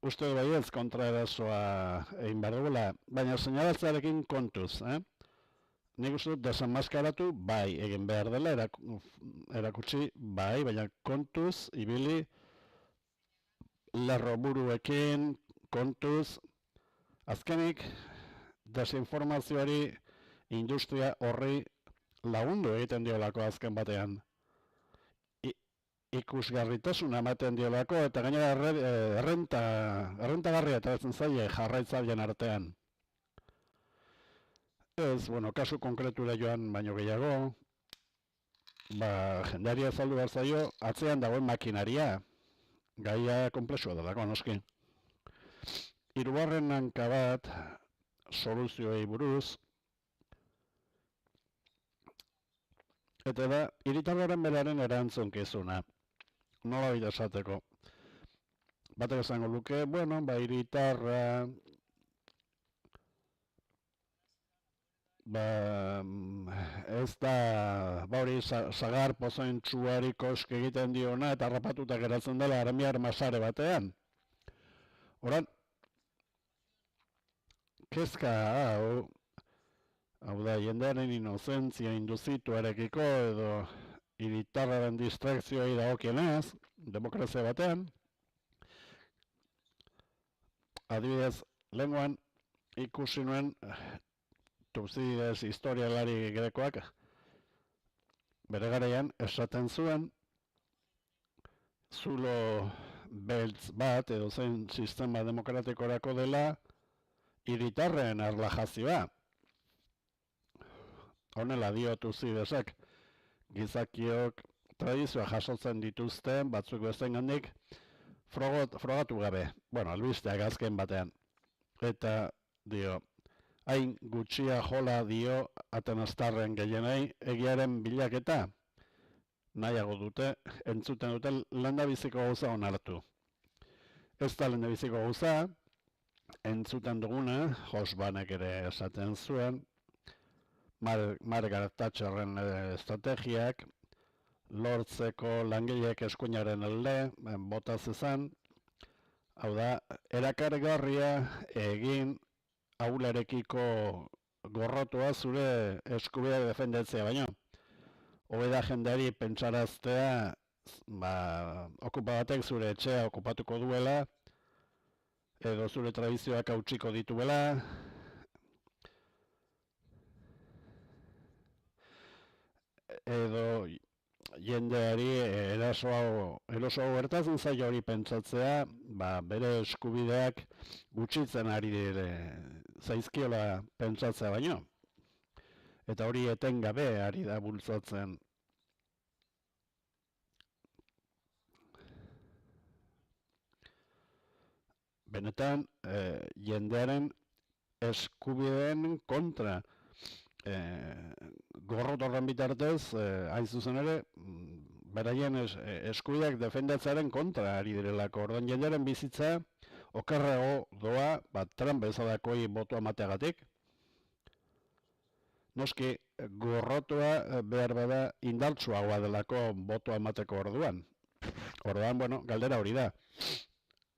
uste du baiez kontra erasoa egin behar dugula, baina seinalatzearekin kontuz, Nik uste dut desenmaskaratu bai egin behar dela, erakutsi bai, baina kontuz, ibili, lerroburuekin, kontuz, azkenik, desinformazioari industria horri lagundu egiten diolako azken batean. Ikusgarritasuna ematen diolako eta gainera errentagarria eta zaile jarraitzaileen artean. Ez, bueno, kasu konkretura joan baino gehiago, ba, jendeari azaldu behar zaio, atzean dagoen makinaria, gaia konplexua delako, noski. Hirugarren hanka bat, soluzioei buruz, eta da, hiritarraren beraren erantzunkizuna, nola bide esateko. Batek esango luke, bueno, ba, hiritarra ez da, hori sagar pozointxuari kosk egiten diona eta harrapatuta geratzen dela armiar masare batean. Horan, kezka hau da, jendearen inozentzia induzituarekiko edo hiritarraren distrakzioei dagokienez, demokrazia batean, adibidez, lehengoan ikusi nuen Tuzidides historialari grekoak bere garaian esaten zuen zulo beltz bat edo zen sistema demokratikorako dela hiritarren erlajazioa. Honela dio Tuzidesek, gizakiok tradizioa jasotzen dituzten batzuk bestengandik frogatu gabe, albisteak azken batean. Eta dio, hain gutxia jola dio Atenastarren gehienei egiaren bilaketa nahiago dute, entzuten dute lehendabiziko gauza onartu. Ez da lehendabiziko gauza, entzuten duguna, Josbanek ere esaten zuen, Margaret Thatcherren estrategiak, lortzeko langileek eskuinaren alde, bota zezan, hau da, erakargarria egin ahularekiko gorrotua zure eskubidea defendatzea baino. Hobeda jendeari pentsaraztea, okupabatek zure etxea okupatuko duela, edo zure tradizioak hautsiko dituela, edo jendeari eroso hau gertatzen zaio hori pentsatzea, bere eskubideak gutxitzen ari dire zaizkiola pentsatzea baino. Eta hori etengabe ari da bultzatzen. Benetan, jendearen eskubideen kontra gorrotorren bitartez, hain zuzen ere, beraien eskubideak defendatzearen kontra ari direlako. Orduan jendearen bizitza okerrago doa, Trump bezalakoi botua emateagatik. Noski, gorrotua behar bada indartsuagoa delako botua emateko orduan. Orduan, galdera hori da.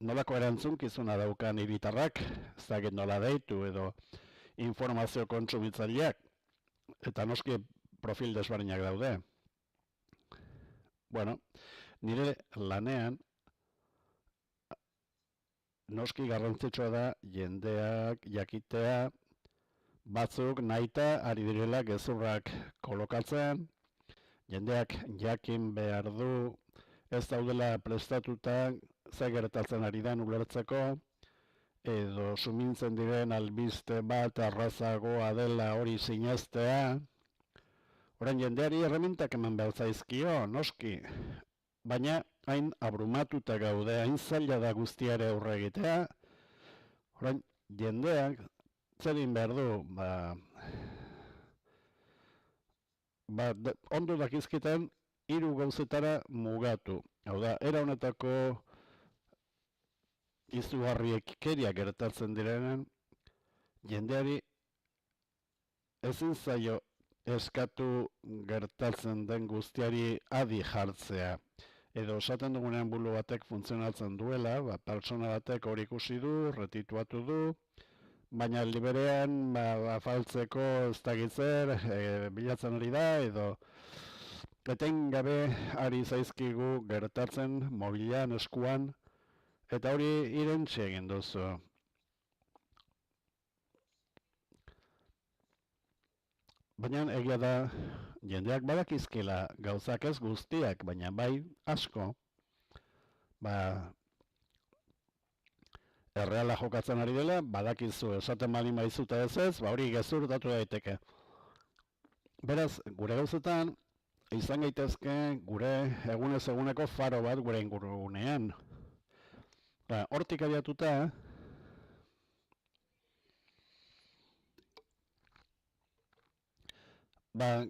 Nolako erantzunkizuna daukan hiritarrak, ez dakit nola deitu edo informazio kontsumitzaileak, eta noski profil desberdinak daude. Nire lanean, noski garrantzitsua da jendeak jakitea, batzuk nahita ari direla gezurrak kolokatzen, jendeak jakin behar du, ez daudela prestatuta ze gertatzen ari den ulertzeko, edo sumintzen diren albiste bat arrazagoa dela hori sineztea. Orain jendeari erremintak eman behar zaizkio, noski, baina hain abrumatuta gaude, hain zaila da guztiare aurre egitea. Orain jendeak zerin behar du, ondo dakizkiten 3 gauzetara mugatu. Hau da, era honetako izugarriekeriak gertatzen direnen, jendeari ezin zaio eskatu gertatzen den guztiari adi jartzea. Edo esaten dugunean bulu batek funtzionatzen duela, pertsona batek hori ikusi du, retituatu du, baina liberean afaltzeko ez dakitzer, bilatzen ari da, edo etengabe ari zaizkigu gertatzen mobilean, eskuan, eta hori irentsi egin duzu. Baina egia da, jendeak badakizkila gauzak ez guztiak, baina bai asko, erreala jokatzen ari dela, badakizu esaten bali maizuta ez, hori gezurtatu daiteke. Beraz, gure gauzetan, izan gaitezke gure egunez eguneko faro bat gure ingurunean. Hortik abiatuta,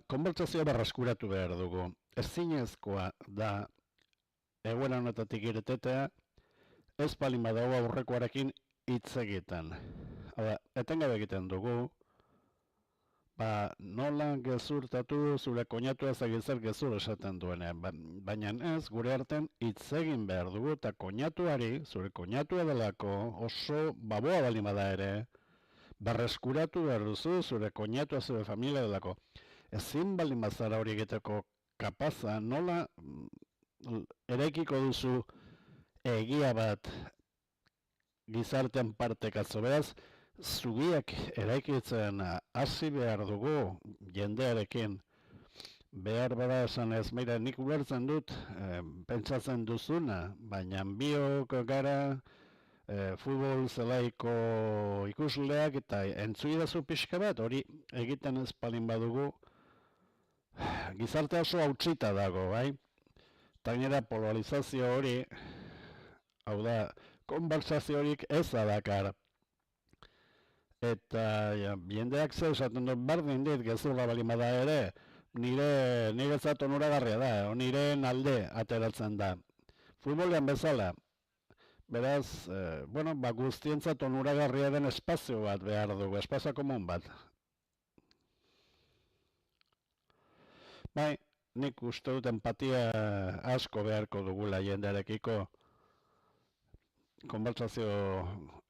konbertsazioa berreskuratu behar dugu. Ezinezkoa da egoera honetatik irtetea, ez palin badago aurrekoarekin hitz egiten. Etengabe egiten dugu, Ba, nola gezurtatu zure koinatua zer gezur esaten duenean, baina ez, gure artean hitz egin behar dugu, eta koinatuari, zure koinatua delako, oso baboa baldin bada ere, berreskuratu behar duzu, zure koinatua, zure familia delako. Ezin baldin bazara hori egiteko kapaza, nola eraikiko duzu egia bat gizartean partekatzo, beraz, zubiak eraikitzen hasi behar dugu jendearekin. Behar bada esan ez, mira, nik ulertzen dut, pentsatzen duzuna, baina biok gara futbol zelaiko ikusleak eta entzuidazu pixka bat, hori egiten ez palin badugu, gizarte oso hautsita dago, bai? Eta gainera polarizazio hori, hau da, konbertsazio horik ez adakar. Eta jendeak zer esaten dut, berdin dit gezurra bali bada ere, niretzat onuragarria da, niren alde ateratzen da. Futbolean bezala, beraz, guztientzat onuragarria den espazio bat behar dugu, espazio komun bat. Bai, nik uste dut empatia asko beharko dugula jendearekiko, konbertsazio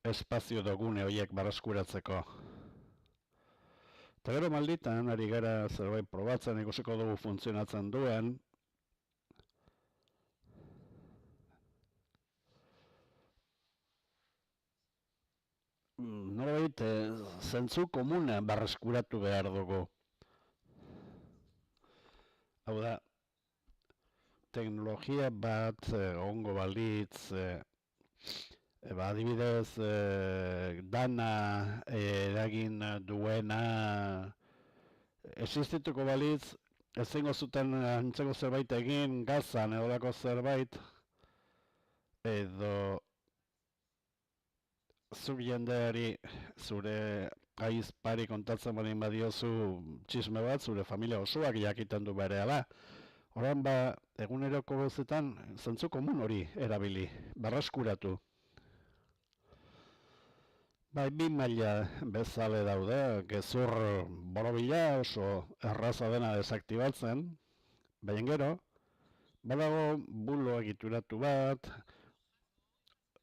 espazio dugune horiek barraskuratzeko. Eta gero malditan, ari gara zerbait probatzen ikusiko dugu funtzionatzen duen, norbait zentzu komuna barraskuratu behar dugu. Hau da, teknologia bat ongo balitz, adibidez, dana eragin duena existituko balitz, ezingo zuten antzeko zerbait egin gazan edolako zerbait, edo zuk jendeari zure aizpari kontatzen balin badiozu txisme bat, zure familia osoak jakiten du berehala. Horan eguneroko gozetan zentzu komun hori erabili, barraskuratu. Bi maila bezale daude, gezur borobila oso erraza dena desaktibatzen, baina gero, badago bulo egituratu bat,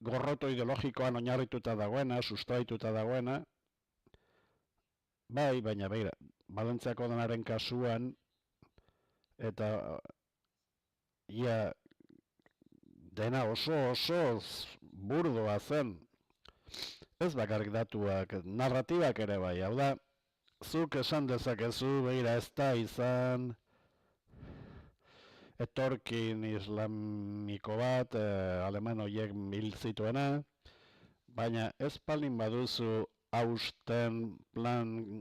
gorroto ideologikoan oinarrituta dagoena, sustraituta dagoena, baina begira, Valentziako denaren kasuan, eta ia dena oso burdoa zen, ez bakarrik datuak, narratibak ere bai, hau da, zuk esan dezakezu, begira ez da izan, etorkin islamiko bat, aleman horiek hil zituena, baina ez palin baduzu hausten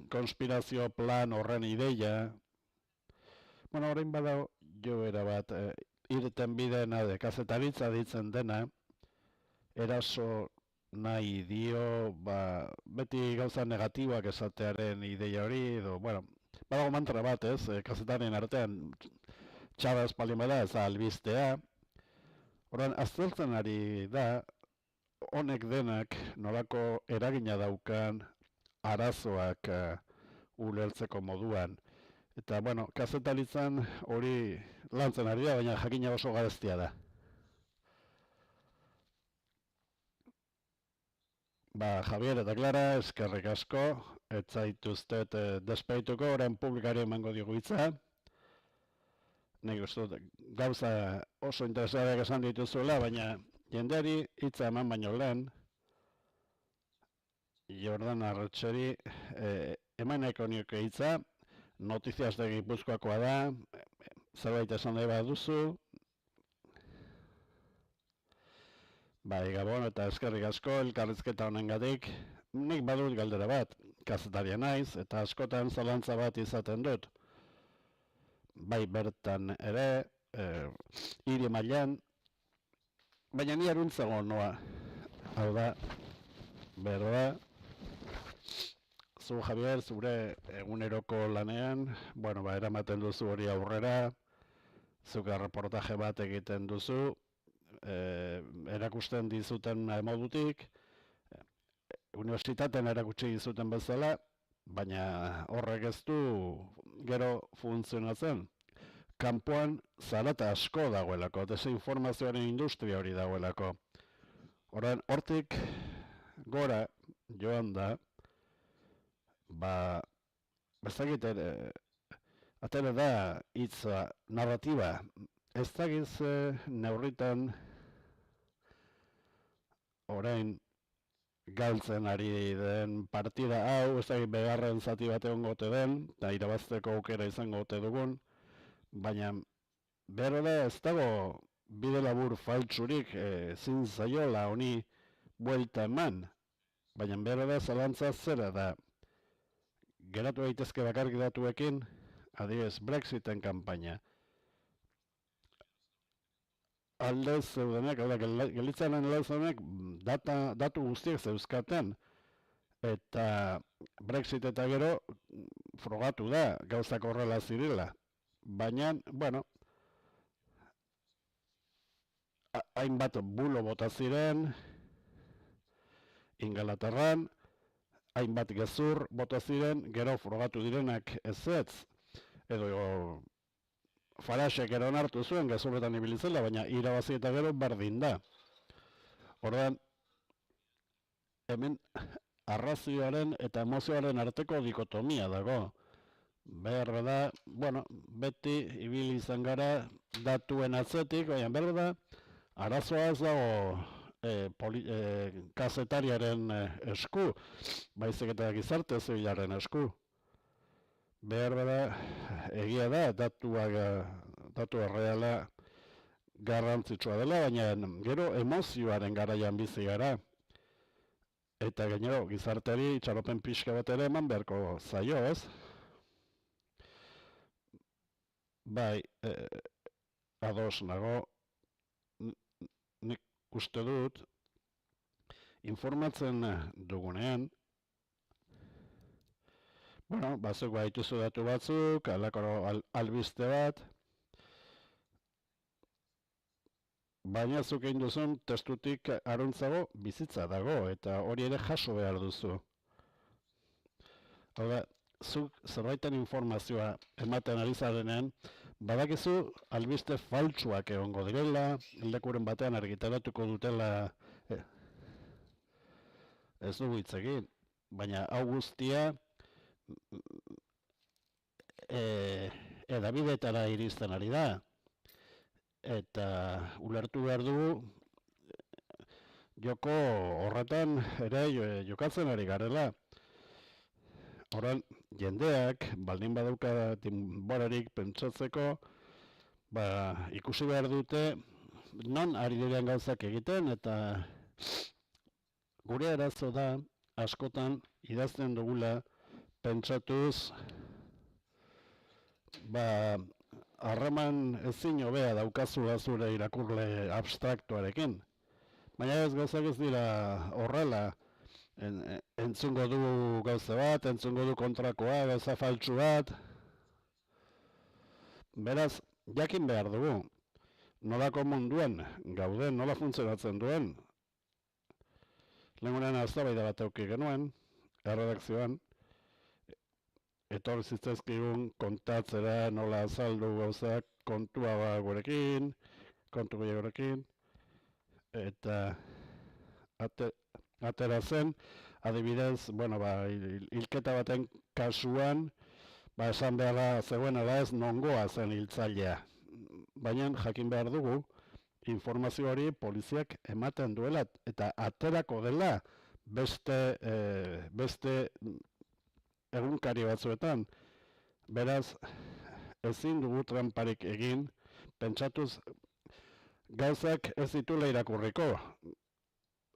konspirazio plan horren ideia, orain bada joera bat, irten bidena de kazetaritza ditzen dena, eraso nahi dio, beti gauza negatiboak esatearen ideia hori, edo, badago mantra bat ez, kazetarien artean, txaba espalin bada ez albistea. Horan, aztertzen ari da, honek denak nolako eragina daukan arazoak ulertzeko moduan. Eta, kazetaritzan hori lantzen ari da, baina jakina oso garestia da. Javier eta Clara, eskerrik asko, ez zaituztet despeituko, orain publikari emango diogu hitza. Nik uste dut, gauza oso interesadak esan dituzuela, baina jendeari hitza eman baino lehen, Jordan Arretxeri eman nahiko nioke hitza, Notiziaz de Gipuzkoakoa da, zerbait esan nahi baduzu. Gabon eta eskerrik asko elkarrizketa honengatik. Nik badut galdera bat, kazetaria naiz, eta askotan zalantza bat izaten dut. Bertan ere, hiri mailan, baina ni aruntzago noa. Hau da, berda, zu Javier, zure eguneroko lanean, eramaten duzu hori aurrera, zuk reportaje bat egiten duzu, erakusten dizuten modutik, unibertsitatean erakutsi dizuten bezala, baina horrek ez du gero funtzionatzen. Kanpoan zarata asko dagoelako, desinformazioaren industria hori dagoelako. Hortik gora joan da, bezakit atera da hitza narratiba. Ez dakiz neurritan orain galtzen ari den partida hau, ez dakit begarren zati bat egon gote den, eta irabazteko aukera izango gote dugun, baina behar da ez dago bide labur faltsurik ezin zaiola honi buelta eman, baina behar da zalantza zera da geratu daitezke bakarrik datuekin, adibidez Brexiten kanpaina. Aldez zeudenek, gelditzaren aldez zeudenek datu guztiek zeuzkaten, eta Brexit eta gero frogatu da gauzak horrela zirela. Baina, bueno, hainbat bulo bota ziren, Ingalaterran, hainbat gezur bota ziren, gero frogatu direnak ezetz, edo Farasek ero onartu zuen gezurretan ibilizela, baina irabazi eta gero berdin da. Ordan, hemen arrazioaren eta emozioaren arteko dikotomia dago. Behar da, bueno, beti ibili izan gara datuen atzetik, baina behar da, arazoa ez dago kazetariaren esku, baizik eta gizarte zibilaren esku. Behar da, egia da, datu erreala garrantzitsua dela, baina gero emozioaren garaian bizi gara. Eta gainero, gizarteari itxaropen pixka bat ere eman beharko zaio, ez? Bai, ados nago, nik uste dut, informatzen dugunean, bueno, batzuk baituzu datu batzuk, albiste bat, baina zuk egin duzun testutik aruntzago bizitza dago, eta hori ere jaso behar duzu. Hau da, zuk zerbaiten informazioa ematen ari zarenean, badakizu albiste faltsuak egongo direla, lekuren batean argitaratuko dutela, ez dugu hitz egin, baina hau guztia, edabidetara iristen ari da, eta ulertu behar dugu joko horretan ere jokatzen ari garela. Horan, jendeak, baldin badauka denborarik pentsatzeko, ikusi behar dute non ari diren gauzak egiten, eta gure arazo da askotan idazten dugula pentsatuz harreman ezin hobea daukazula zure irakurle abstraktuarekin. Baina ez gauzak ez dira horrela, entzungo du gauza bat, entzungo du kontrakoa, gauza faltsu bat. Beraz, jakin behar dugu, nolako munduan gauden, nola funtzionatzen duen. Lehengunean eztabaida bat eduki genuen, erredakzioan, etorri zitzaizkigun kontatzera nola azaldu gauzak kontua gurekin, kontu gehiagorekin, eta atera zen, adibidez, hilketa baten kasuan, esan beharra zegoen ala ez nongoa zen hiltzailea. Baina jakin behar dugu, informazio hori poliziak ematen duela eta aterako dela beste egunkari batzuetan. Beraz, ezin dugu tramparik egin, pentsatuz gauzak ez ditula irakurriko.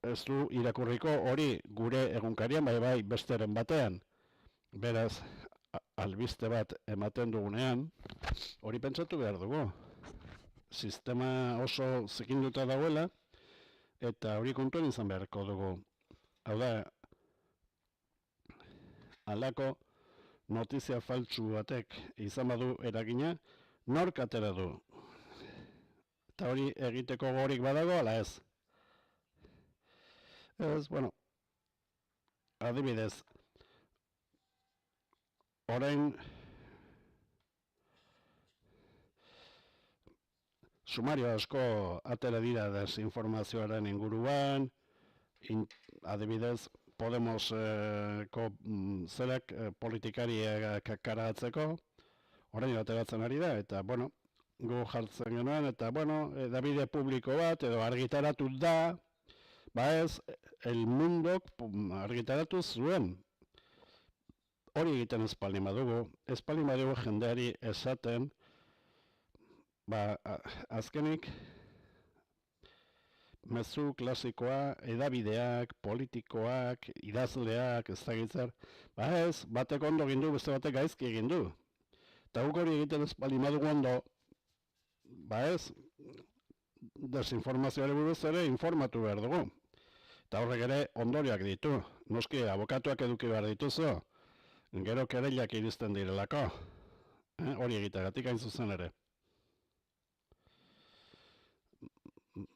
Ez du irakurriko hori gure egunkarian, bai besteren batean. Beraz, albiste bat ematen dugunean, hori pentsatu behar dugu. Sistema oso zikinduta dagoela, eta hori kontuan izan beharko dugu. Hau da, halako notizia faltsu batek izan badu eragina, nork atera du? Eta hori egiteko gorik badago, ala ez? Ez, adibidez, orain sumario asko atera dira desinformazioaren inguruan, adibidez, Podemoseko zerak politikariak karatzeko, orain ateratzen ari da, eta, bueno, gu jartzen genuen, eta, bueno, edabide publiko bat, edo argitaratu da, ba ez, El Mundok argitaratu zuen. Hori egiten ez baldin badugu jendeari esaten, ba, azkenik, mezu klasikoa, edabideak, politikoak, idazleak, ez dakitzer, ba ez, batek ondo egin du, beste batek gaizki egin du. Eta guk hori egiten ez baldin badugu ondo, ba ez, desinformazioari buruz ere informatu behar dugu. Eta horrek ere ondorioak ditu. Noski, abokatuak eduki behar dituzu, gero kereilak iristen direlako. Hori egiteagatik hain zuzen ere.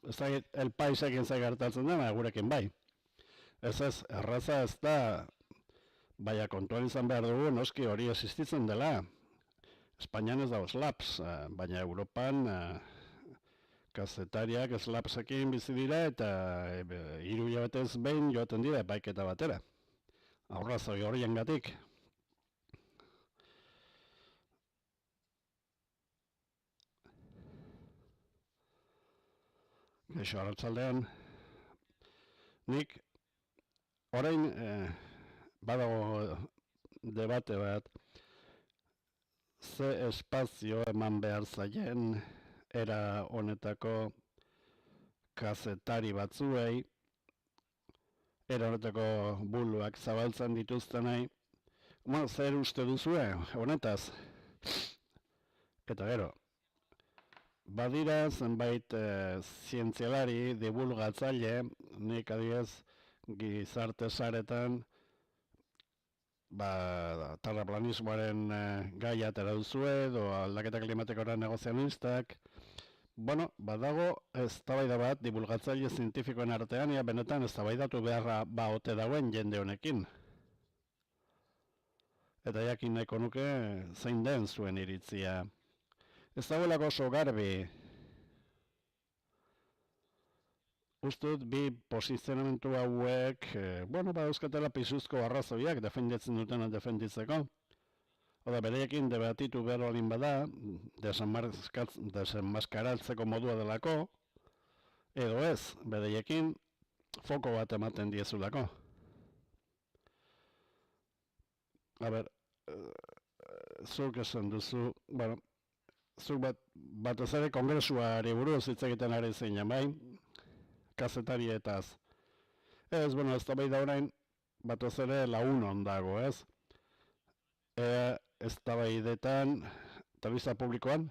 Ez da, El Paisekin zai gertatzen dena, gurekin bai. Ez, erraza ez da, baina kontuan izan behar dugu, noski hori existitzen dela. Espainian ez dago slaps, baina Europan kazetariak slapsekin bizi dira eta 3 hilabetez behin joaten dira epaiketa batera. Arrazoi horiengatik. Geixo, arratsaldean, nik orain badago debate bat, ze espazio eman behar zaien era honetako kazetari batzuei, era honetako buluak zabaltzen dituztenei, zer uste duzue honetaz? Eta gero, badira zenbait zientzialari, divulgatzaile, nik adibidez gizarte saretan terraplanismoaren gaia atera duzue, edo aldaketa klimatikoaren negozianistak. Bueno, badago eztabaida bat divulgatzaile zientifikoen artean, ia benetan eztabaidatu beharra ote dagoen jende honekin. Eta jakin nahiko nuke zein den zuen iritzia. Ez dagoelako oso garbi. Uste dut bi posizionamentu hauek, euskatela pisuzko arrazoiak defenditzen dutena defenditzeko. Oda, bereekin debatitu behar olin bada, desenmaskaratzeko modua delako, edo ez, bereekin foko bat ematen diezulako. Zuk esan duzu, zuk batez ere kongresuari buruz hitz egiten ari zeinen, bai? Kazetarietaz. Ez da bai da orain, batez ere launon dago, ez? Ez da bai detan, telebista publikoan,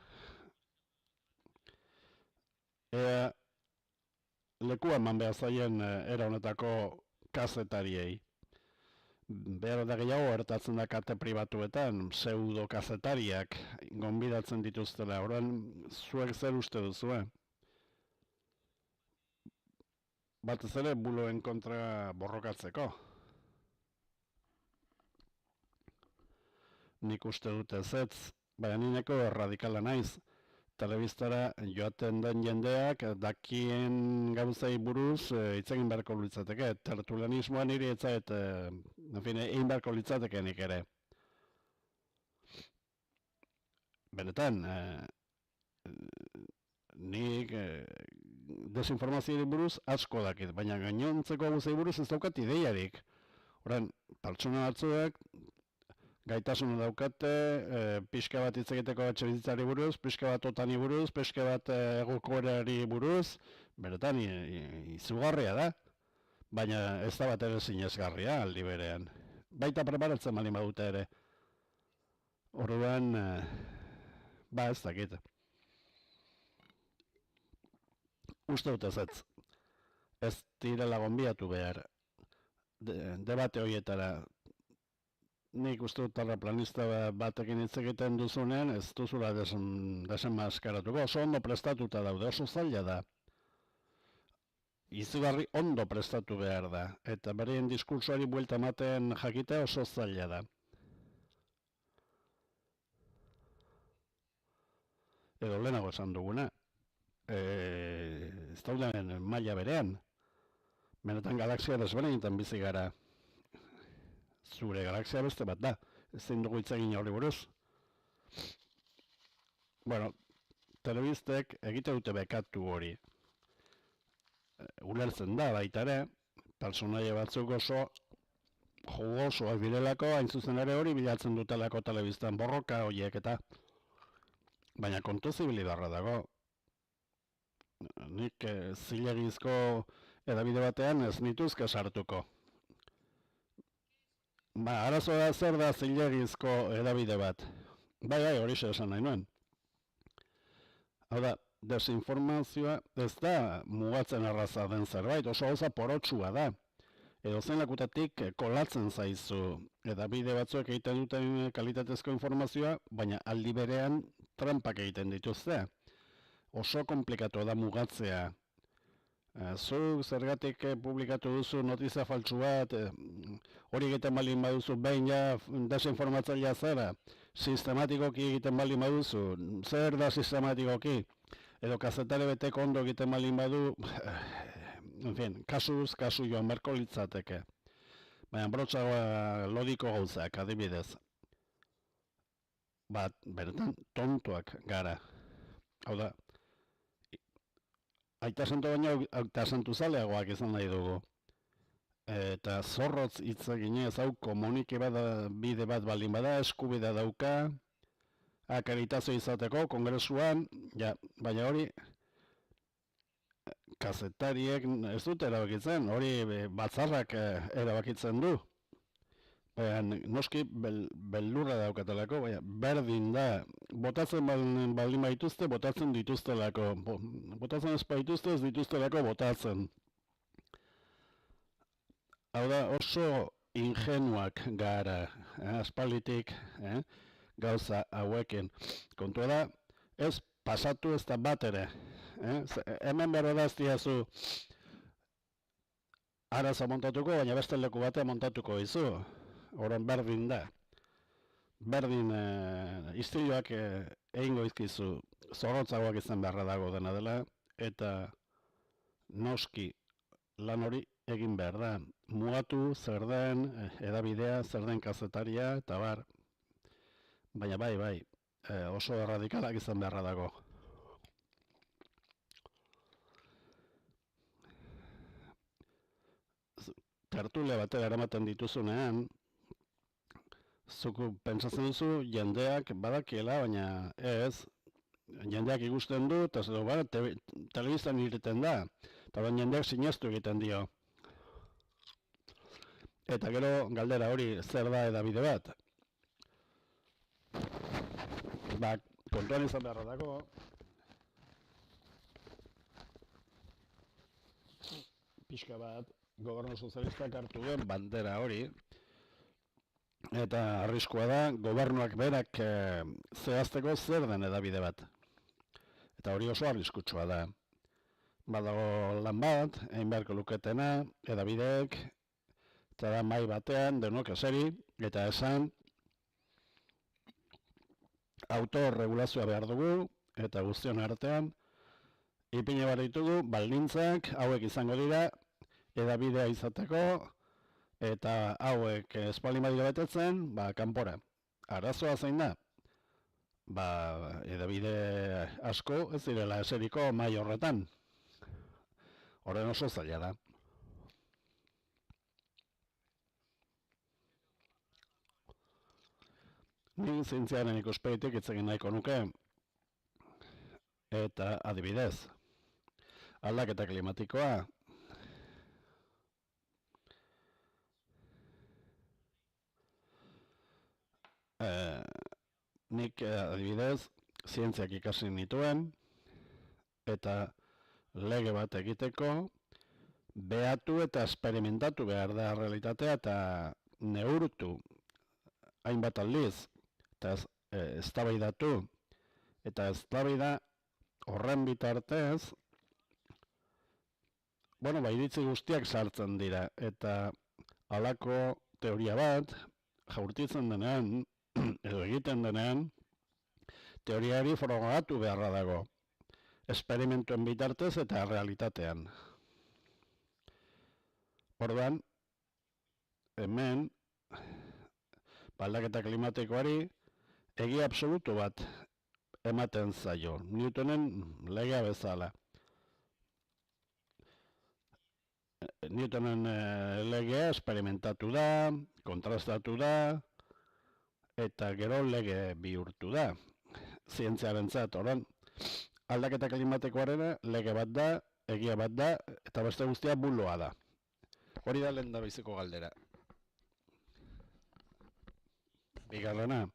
lekua eman behar zaien era honetako kazetariei. Behar da gehiago gertatzen da kate pribatuetan, pseudo kazetariak gonbidatzen dituztela. Orain, zuek zer uste duzue? Batez ere buloen kontra borrokatzeko. Nik uste dut ezetz, baina nineko erradikala naiz. Telebistara joaten den jendeak dakien gauzei buruz hitz egin beharko litzateke. Tertulianismoa niri etzait, egin beharko litzateke nik ere. Benetan, nik desinformazioari buruz asko dakit, baina gainontzeko gauzei buruz ez daukat ideiarik. Horren, pertsona batzuek gaitasuna daukate, pixka bat hitz egiteko etxebizitzari buruz, pixka bat otani buruz, pixka bat egokoerari buruz, beretan izugarria da, baina ez da bat ere zinezgarria aldi berean. Baita preparatzen baldin badute ere. Orduan, ez dakit. Uste dut ezetz. Ez direla gonbidatu behar debate horietara. Nik uste dut terraplanista batekin hitz egiten duzunean, ez duzula desenmaskaratuko. Oso ondo prestatuta daude, oso zaila da. Izugarri ondo prestatu behar da. Eta bereen diskursoari buelta ematen jakitea oso zaila da. edo lehenago esan duguna, ez dauden maila berean. Benetan galaxia desberdinetan bizi gara. Zure galaxia beste bat da. Ezin dugu hitz egin horri buruz. Bueno, telebistek egite dute bekatu hori. Ulertzen da baita ere, personaia batzuk oso jugosoak direlako, hain zuzen ere hori bilatzen dutelako telebistan borroka horiek eta. Baina kontu zibilidarra dago. Nik zilegizko edabide batean ez nituzke sartuko. Arazoa zer da zilegizko edabide bat? Bai, hori esan nahi nuen. Hau da, desinformazioa ez da mugatzen erraza den zerbait, oso gauza porotsua da. Edo zen lakutatik kolatzen zaizu edabide batzuek egiten duten kalitatezko informazioa, baina aldi berean trampak egiten dituzte. Oso komplikatu da mugatzea. Zu zergatik publikatu duzu notizia faltsu bat, hori egiten baldin baduzu behin ja desinformatzailea zara, sistematikoki egiten baldin baduzu, zer da sistematikoki, edo kazetare beteko ondo egiten baldin badu, en fin, kasuz, kasu joan berko litzateke. Baina brotxagoa lodiko gauzak, adibidez. Beretan, tontuak gara. Hau da, aita santu baina aita santu zaleagoak izan nahi dugu. Eta zorrotz hitz eginez hau komunike bide bat baldin bada, eskubidea dauka, akaritazio izateko kongresuan, baina hori kazetariek ez dute erabakitzen, hori batzarrak erabakitzen du. Noski beldurra daukatelako, baina berdin da, botatzen baldin baituzte, botatzen dituztelako, botatzen ez baituzte ez dituztelako botatzen. Hau da, oso ingenuak gara, aspalditik, gauza hauekin. Kontua da, ez pasatu ez da bat ere. Hemen behar edaztiazu araza montatuko, baina beste leku batean montatuko izu. Horan berdin da. Berdin istiloak egingo izkizu zorrotzagoak izan beharra dago dena dela, eta noski lan hori egin behar da. Mugatu zer den edabidea, zer den kazetaria, eta bar. Baina bai, oso erradikalak izan beharra dago. Tertulia batera eramaten dituzunean, zuku pentsatzen duzu jendeak badakiela, baina ez, jendeak ikusten du, eta telebistan irten da, eta jendeak sinestu egiten dio. Eta gero galdera hori zer da edabide bat. Kontuan izan beharra dago, pixka bat, gobernu sozialistak hartu duen bandera hori, eta arriskua da, gobernuak berak zehazteko zer den edabide bat. Eta hori oso arriskutsua da. Badago lan bat, egin beharko luketena, edabideek, eta da mai batean, denok eseri, eta esan, autorregulazioa behar dugu, eta guztion artean, ipine behar ditugu, baldintzak, hauek izango dira, edabidea izateko, eta hauek espalin badira betetzen, kanpora. Arazoa zein da? Edabide asko ez direla eseriko mai horretan. Horren oso zaila da. Ni zientziaren ikuspegitik hitz egin nahiko nuke, eta adibidez, aldaketa klimatikoa, nik adibidez, zientziak ikasi nituen, eta lege bat egiteko, behatu eta esperimentatu behar da realitatea, eta neurtu hainbat aldiz, eta eztabaidatu, eta eztabaida horren bitartez, iritzi guztiak sartzen dira, eta halako teoria bat, jaurtitzen denean, edo egiten denean, teoriari frogatu beharra dago, esperimentuen bitartez eta realitatean. Orduan, hemen, aldaketa klimatikoari egia absolutu bat ematen zaio, Newtonen legea bezala. Newtonen legea esperimentatu da, kontrastatu da, eta gero lege bihurtu da. Zientziarentzat, orain, aldaketa klimatikoaren lege bat da, egia bat da, eta beste guztia buloa da. Hori da lehendabiziko galdera. Bigarrena,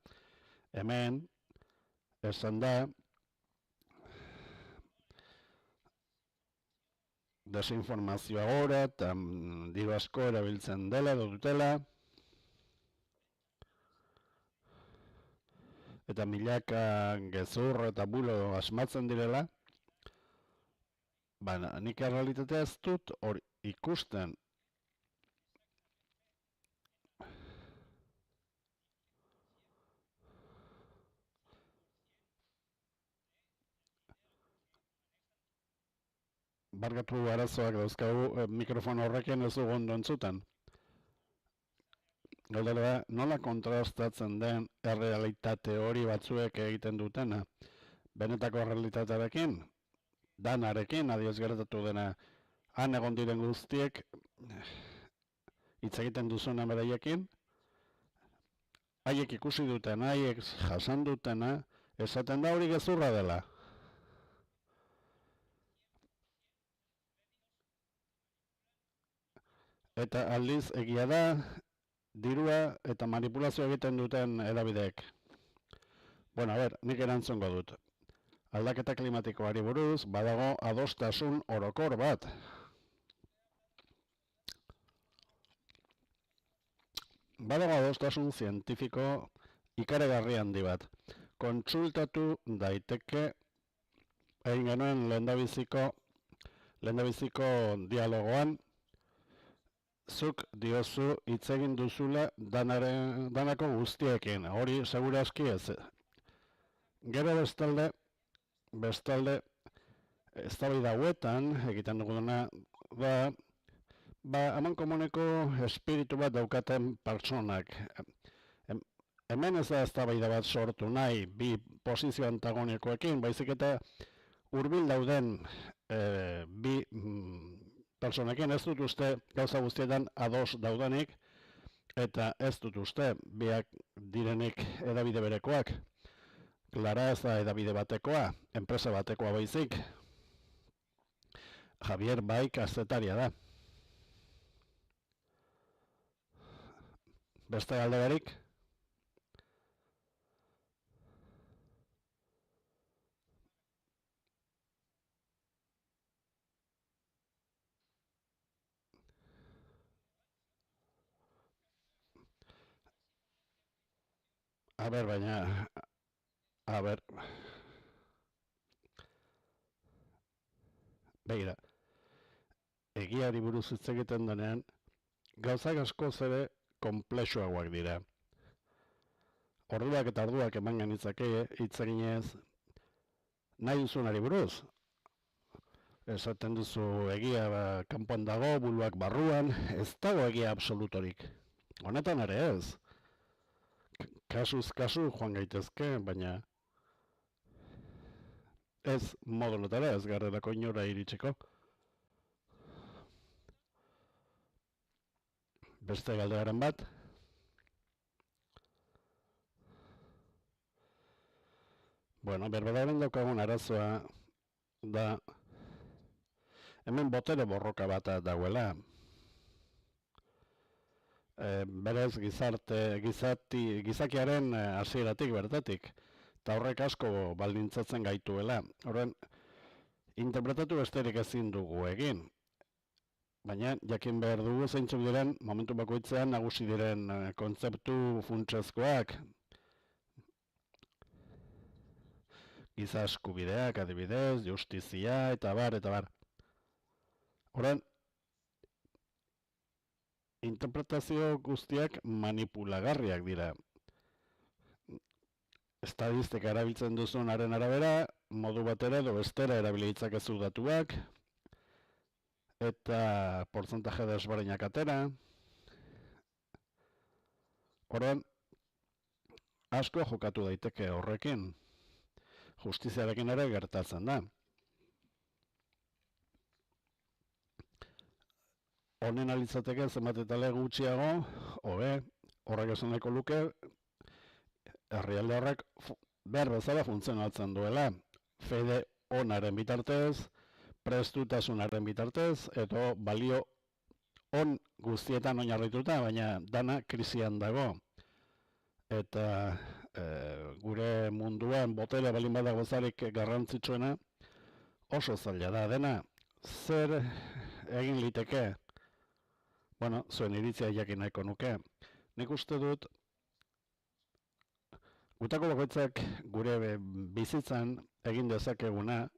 hemen, esan da, desinformazioa gora eta diru asko erabiltzen dela edo dutela, eta milaka gezur eta bulo asmatzen direla, baina nik errealitatea ez dut hori ikusten. Barkatu arazoak dauzkagu mikrofono horrekin ez dugu ondo entzuten. Galdera da, nola kontrastatzen den errealitate hori batzuek egiten dutena? Benetako errealitatearekin, danarekin, adioz gertatu dena, han egon diren guztiek, hitz egiten duzuna beraiekin, haiek ikusi dutena, haiek jasan dutena, esaten da hori gezurra dela. Eta aldiz egia da, dirua eta manipulazio egiten duten erabideek. Bueno, nik erantzungo dut. Aldaketa klimatikoari buruz, badago adostasun orokor bat. Badago adostasun zientifiko ikaragarri handi bat. Kontsultatu daiteke egin genuen lehendabiziko dialogoan, zuk diozu hitz egin duzula danako guztiekin, hori segurazki ez. Gero bestalde, eztabaida hauetan egiten duguna da, amankomuneko espiritu bat daukaten pertsonak. Hemen ez da eztabaida bat sortu nahi bi posizio antagonikoekin, baizik eta hurbil dauden bi pertsonekin ez dut uste gauza guztietan ados daudanik, eta ez dut uste biak direnik edabide berekoak. Klara ez da edabide batekoa, enpresa batekoa baizik. Javier bai kazetaria da. Beste galderik? Begira, egiari buruz hitz egiten denean, gauzak askoz ere konplexuagoak dira. Orduak eta orduak eman genitzake hitz eginez, nahi duzunari buruz. Esaten duzu egia kanpoan dago, buluak barruan, ez dago egia absolutorik. Honetan ere ez. Kasuz kasu joan gaitezke, baina ez modulotara, ez garrerako inora iritsiko. Beste galdearen bat. Bueno, berbadaren daukagun arazoa da hemen botere borroka bat dagoela. Berez gizakiaren hasieratik bertatik, eta horrek asko baldintzatzen gaituela. Horren, interpretatu besterik ezin dugu egin. Baina, jakin behar dugu zeintzuk diren, momentu bakoitzean nagusi diren kontzeptu funtsezkoak. Giza eskubideak, adibidez, justizia, eta bar. Horren, interpretazio guztiak manipulagarriak dira. estadistika erabiltzen duzunaren arabera, modu batera edo bestera erabili ditzakezu datuak, eta portzentaje desberdinak atera. Orduan, asko jokatu daiteke horrekin. Justiziarekin ere gertatzen da. Honen alitzateke zenbat eta lege gutxiago, hobe, horrek esan nahiko luke, herrialde horrek behar bezala funtzionatzen duela. Fede onaren bitartez, prestutasunaren bitartez, edo balio on guztietan oinarrituta, baina dana krisian dago. Eta gure munduan botere balin badago zarik garrantzitsuena oso zaila da dena. Zer egin liteke? Bueno, zuen iritzia jakin nahiko nuke. Nik uste dut gutako bakoitzak gure bizitzan egin dezakeguna,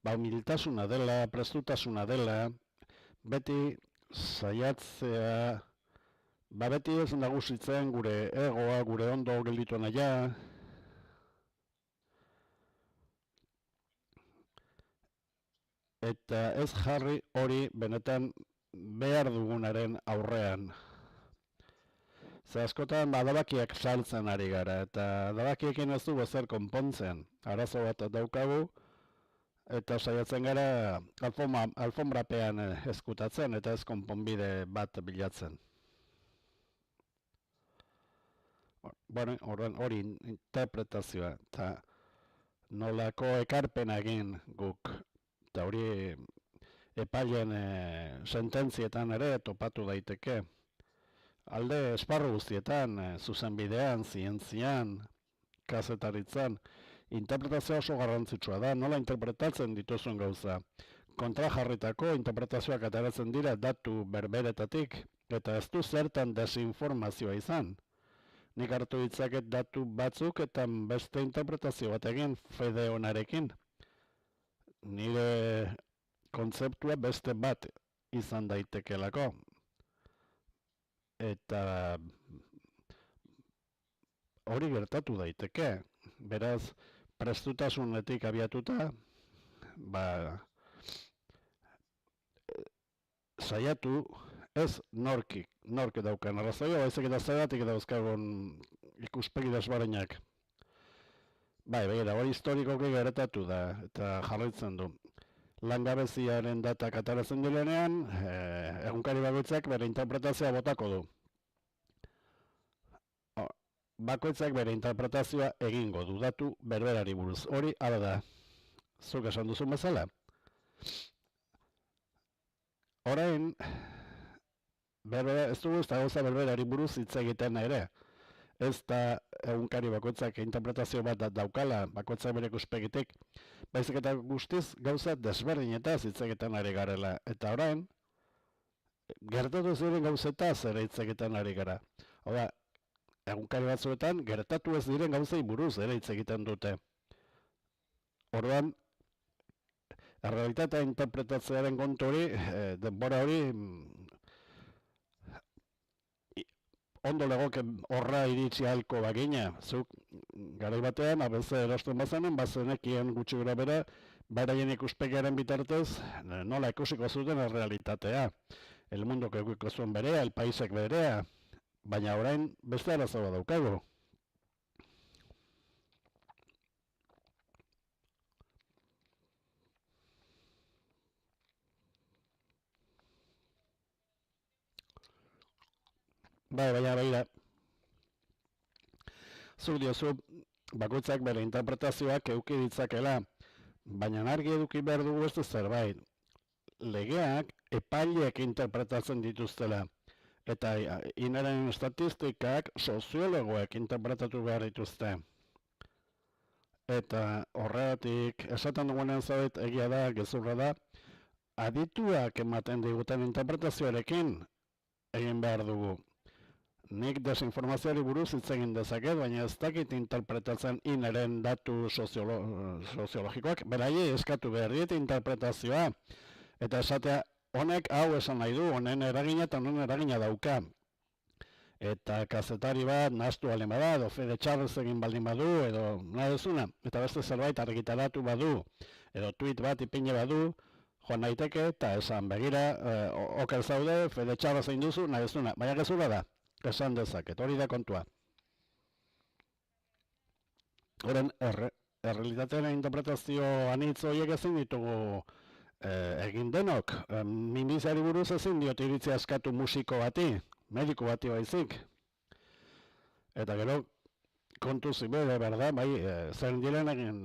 humiltasuna dela, prestutasuna dela, beti saiatzea, beti ez nagusitzen gure egoa, gure ondo gelditu naia, eta ez jarri hori benetan behar dugunaren aurrean. Ze askotan adabakiak saltzen ari gara, eta adabakiekin ez dugu zer konpontzen. Arazo bat daukagu, eta saiatzen gara alfonbrapean ezkutatzen, eta ez konponbide bat bilatzen. Bueno, hori interpretazioa, eta nolako ekarpena egin guk, eta hori epailen sententzietan ere topatu daiteke. Alde esparru guztietan, zuzenbidean, zientzian, kazetaritzan, interpretazioa oso garrantzitsua da, nola interpretatzen dituzuen gauza. Kontrajarritako interpretazioak ateratzen dira datu berberetatik, eta ez du zertan desinformazioa izan. Nik hartu ditzaket datu batzuk eta beste interpretazio bat egin fede onarekin. Nire kontzeptua beste bat izan daitekelako. Eta hori gertatu daiteke. Beraz, prestutasunetik abiatuta, saiatu ez nork daukan arrazoia, baizik eta zeratik dauzkagun ikuspegi desberdinak. Begira, hori historikoki gertatu da, eta jarraitzen du. Langabeziaren datak ateratzen direnean, egunkari bakoitzak bere interpretazioa botako du. Bakoitzak bere interpretazioa egingo du, datu berberari buruz. Hori, hala da, zuk esan duzun bezala. Orain, ez dugu ez da gauza berberari buruz hitz egiten ere. Ez da egunkari bakoitzak interpretazio bat daukala, bakoitzak bere ikuspegitik, baizik eta guztiz gauza desberdinetaz hitz egiten ari garela. Eta orain, gertatu ziren gauzetaz ere hitz egiten ari gara. Hau da, egunkari batzuetan gertatu ez diren gauzei buruz ere hitz egiten dute. Orduan, errealitatea interpretatzearen kontu hori, denbora hori, ondo legoke horra iritsi ahalko bagina. Zuk garai batean, abeze erosten bazanen, bazenekien gutxi gura bera, beraien ikuspegiaren bitartez, nola ikusiko zuten errealitatea. El mundo kekuiko zuen berea, el paisek berea, baina orain beste arazoa daukagu. Baina, begira, zuk diozu, bakoitzak bere interpretazioak eduki ditzakela, baina argi eduki behar dugu beste zerbait. Legeak epaileek interpretatzen dituztela, eta inaren estatistikak soziologoek interpretatu behar dituzte. Eta horregatik, esaten dugunean zabait egia da, gezurra da, adituak ematen diguten interpretazioarekin egin behar dugu. Nik desinformazioari buruz hitz egin dezaket, baina ez dakit interpretatzen ineren datu soziologikoak, beraiei eskatu behar diete interpretazioa, eta esatea honek hau esan nahi du, honen eragina eta honen eragina dauka. eta kazetari bat nahastu baldin bada, edo Fede Charles egin baldin badu, edo nahi duzuna, eta beste zerbait argitaratu badu, edo tweet bat ipine badu, joan naiteke, eta esan begira, oker zaude, Fede Charles egin duzu, nahi duzuna, baina gezura da, esan dezaket, hori da kontua. Horren, errealitatearen interpretazio anitz horiek ezin ditugu egin denok. Minbiziari buruz ezin diot iritzia eskatu musiko bati, mediku bati baizik. Eta gero, kontu zibere, berda, bai, zer diren egin,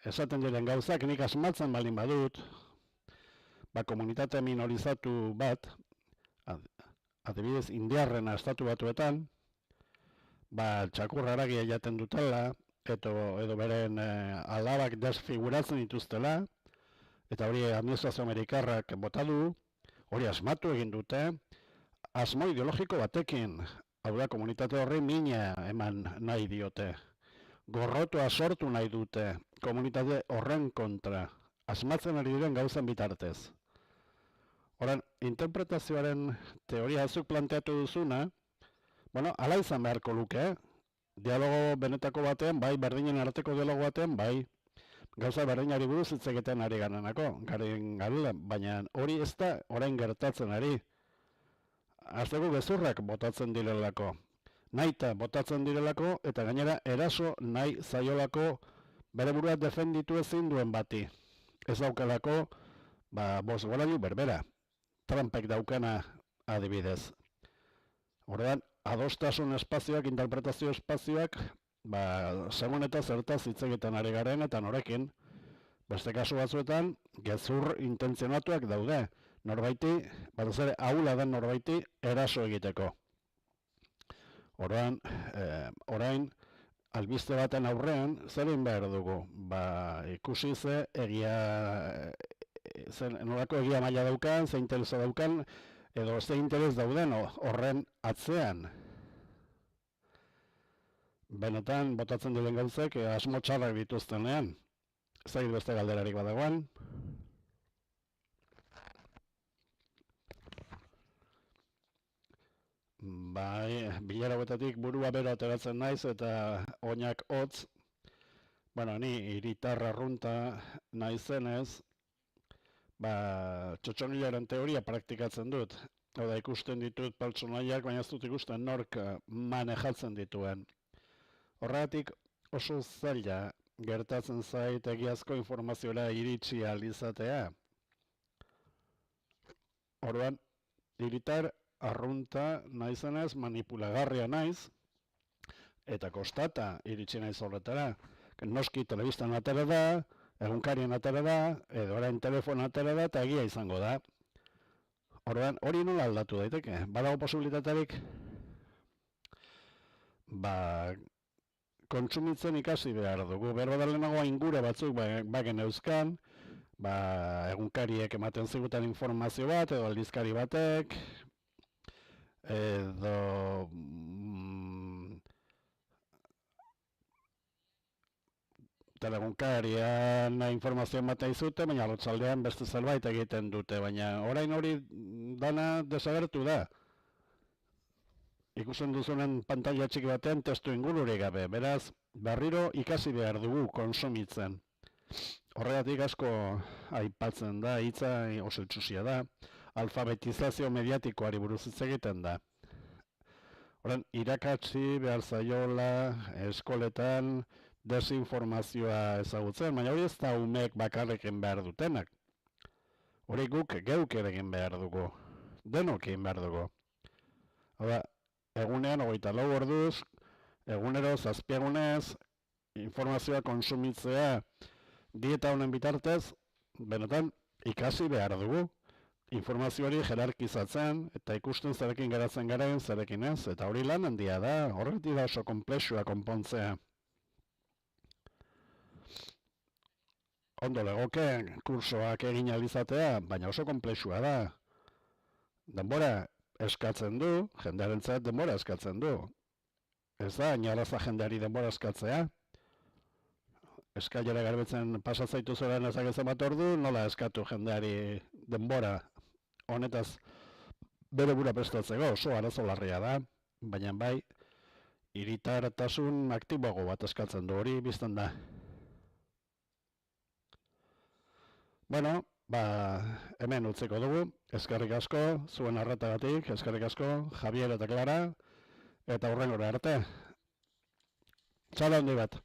esaten diren gauzak, nik asmatzen baldin badut, komunitate minorizatu bat, adibidez, indiarrena estatu batuetan, txakurra haragia jaten dutela, edo beren alabak desfiguratzen dituztela, eta hori administrazio amerikarrak bota du, hori asmatu egin dute, asmo ideologiko batekin, hau da, komunitate horri mina eman nahi diote. Gorrotoa sortu nahi dute komunitate horren kontra, asmatzen ari diren gauzan bitartez. Horan, interpretazioaren teoria azuk planteatu duzuna, ala izan beharko luke, dialogo benetako batean, bai, berdinen arteko dialogo batean, bai, gauza berdinari buruz hitz egiten ari garen garela, baina hori ez da orain gertatzen ari. Azteko gezurrak botatzen direlako, nahita botatzen direlako, eta gainera eraso nahi zaiolako bere burua defenditu ezin duen bati. Ez daukalako, bozgorailu berbera, Trumpek daukana adibidez. Horrean, adostasun espazioak, interpretazio espazioak, segun eta zertaz hitz egiten ari garen, eta norekin, beste kasu batzuetan, gezur intentzionatuak daude, norbaiti, batez ere ahula den norbaiti, eraso egiteko. Orain, albiste baten aurrean, zer egin behar dugu? Ikusi ze egia, nolako egia maila daukan, ze interesa daukan, edo ze interes dauden horren atzean. Benetan, botatzen diren gauzek, asmo txarrak dituztenean. Zait beste galderarik badagoan. Bilera hauetatik burua bero ateratzen naiz eta oinak hotz. Ni hiritar arrunta naizenez, txotxonilaren teoria praktikatzen dut. Hau da, ikusten ditut pertsonaiak, baina ez dut ikusten nork manejatzen dituen. Horregatik oso zaila gertatzen zait egiazko informaziora iritsi ahal izatea. Orduan, hiritar arrunta naizenez, manipulagarria naiz, eta kostata iritsi naiz horretara. Noski telebistan atera da, egunkarien atera da, edo orain telefon atera da, eta egia izango da. Orduan, hori nola aldatu daiteke? Badago posibilitaterik? Kontsumitzen ikasi behar dugu. Berbada lehenago ingure batzuk bagen euskan, egunkariek ematen zigutan informazio bat, edo aldizkari batek, edo telegunkarian informazioa ematen izute, baina lotzaldean beste zerbait egiten dute, baina orain hori dana desagertu da. Ikusten duzunen pantalla txiki batean testu ingururik gabe, beraz, berriro ikasi behar dugu konsumitzen. Horregatik asko aipatzen da, hitza oso itxusia da, alfabetizazio mediatikoari buruz hitz egiten da. Horren, irakatsi behar zaiola eskoletan desinformazioa ezagutzen, baina hori ez da umeek bakarrekin behar dutenak. Hori guk geuk ere egin behar dugu, denok egin behar dugu. Hora, egunean 24 orduz, egunero zazpiegunez, informazioa konsumitzea dieta honen bitartez, benetan ikasi behar dugu. Informazio hori jerarkizatzen, eta ikusten zerekin geratzen garen, zerekin ez, eta hori lan handia da, horretik da oso konplexua konpontzea. Ondo legoke kursoak egin alizatea, baina oso konplexua da. Denbora eskatzen du, jendearentzat denbora eskatzen du. Ez da, inaraza jendeari denbora eskatzea. Eskailera garbitzen pasatzaitu zoren ezagetzen bat ordu, nola eskatu jendeari denbora honetaz bere bura prestatzeko, oso arazo larria da. baina bai, hiritartasun aktiboago bat eskatzen du, hori biztan da. Bueno, hemen utziko dugu, eskerrik asko, zuen arretagatik, eskerrik asko, Javier eta Clara, eta hurrengora arte. Txalo handi bat.